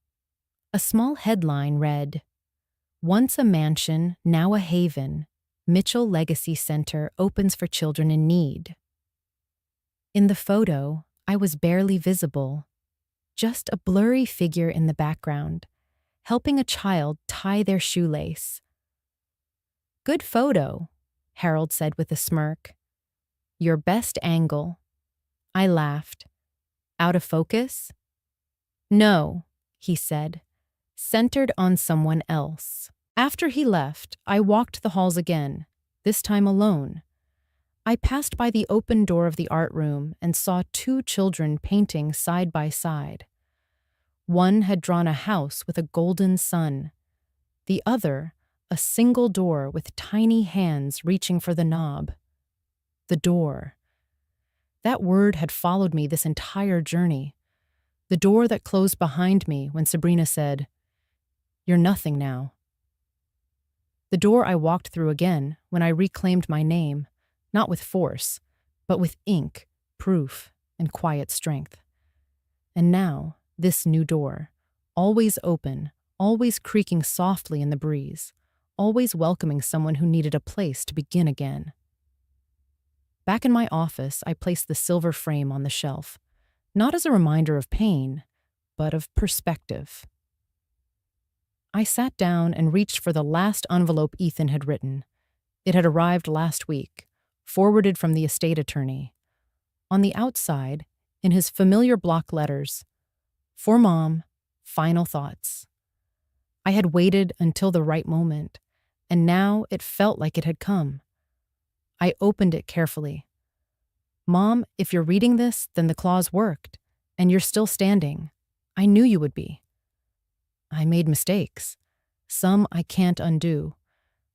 A small headline read, "Once a mansion, now a haven, Mitchell Legacy Center opens for children in need." In the photo, I was barely visible, just a blurry figure in the background, helping a child tie their shoelace. "Good photo," Harold said with a smirk. "Your best angle." I laughed. "Out of focus?" "No," he said, centered on someone else. After he left, I walked the halls again, this time alone. I passed by the open door of the art room and saw two children painting side by side. One had drawn a house with a golden sun. The other, a single door with tiny hands reaching for the knob. The door. That word had followed me this entire journey. The door that closed behind me when Sabrina said, "You're nothing now." The door I walked through again when I reclaimed my name, not with force, but with ink, proof, and quiet strength. And now, this new door, always open, always creaking softly in the breeze, always welcoming someone who needed a place to begin again. Back in my office, I placed the silver frame on the shelf, not as a reminder of pain, but of perspective. I sat down and reached for the last envelope Ethan had written. It had arrived last week, forwarded from the estate attorney. On the outside, in his familiar block letters, "For Mom, final thoughts." I had waited until the right moment, and now it felt like it had come. I opened it carefully. "Mom, if you're reading this, then the clause worked, and you're still standing. I knew you would be. I made mistakes. Some I can't undo,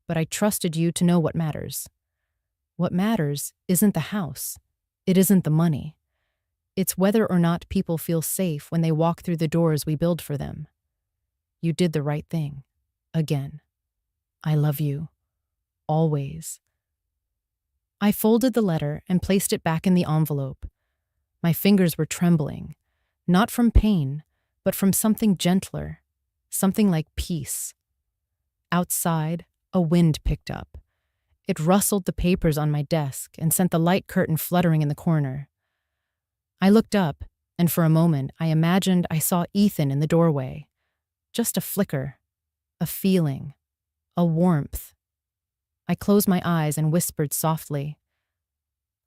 but I trusted you to know what matters. What matters isn't the house. It isn't the money. It's whether or not people feel safe when they walk through the doors we build for them. You did the right thing. Again. I love you. Always." I folded the letter and placed it back in the envelope. My fingers were trembling, not from pain, but from something gentler, something like peace. Outside, a wind picked up. It rustled the papers on my desk and sent the light curtain fluttering in the corner. I looked up, and for a moment I imagined I saw Ethan in the doorway. Just a flicker, a feeling, a warmth. I closed my eyes and whispered softly,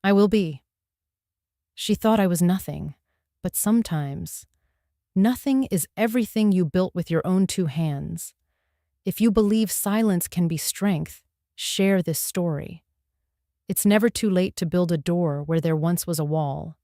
"I will be." She thought I was nothing, but sometimes, nothing is everything you built with your own two hands. If you believe silence can be strength, share this story. It's never too late to build a door where there once was a wall.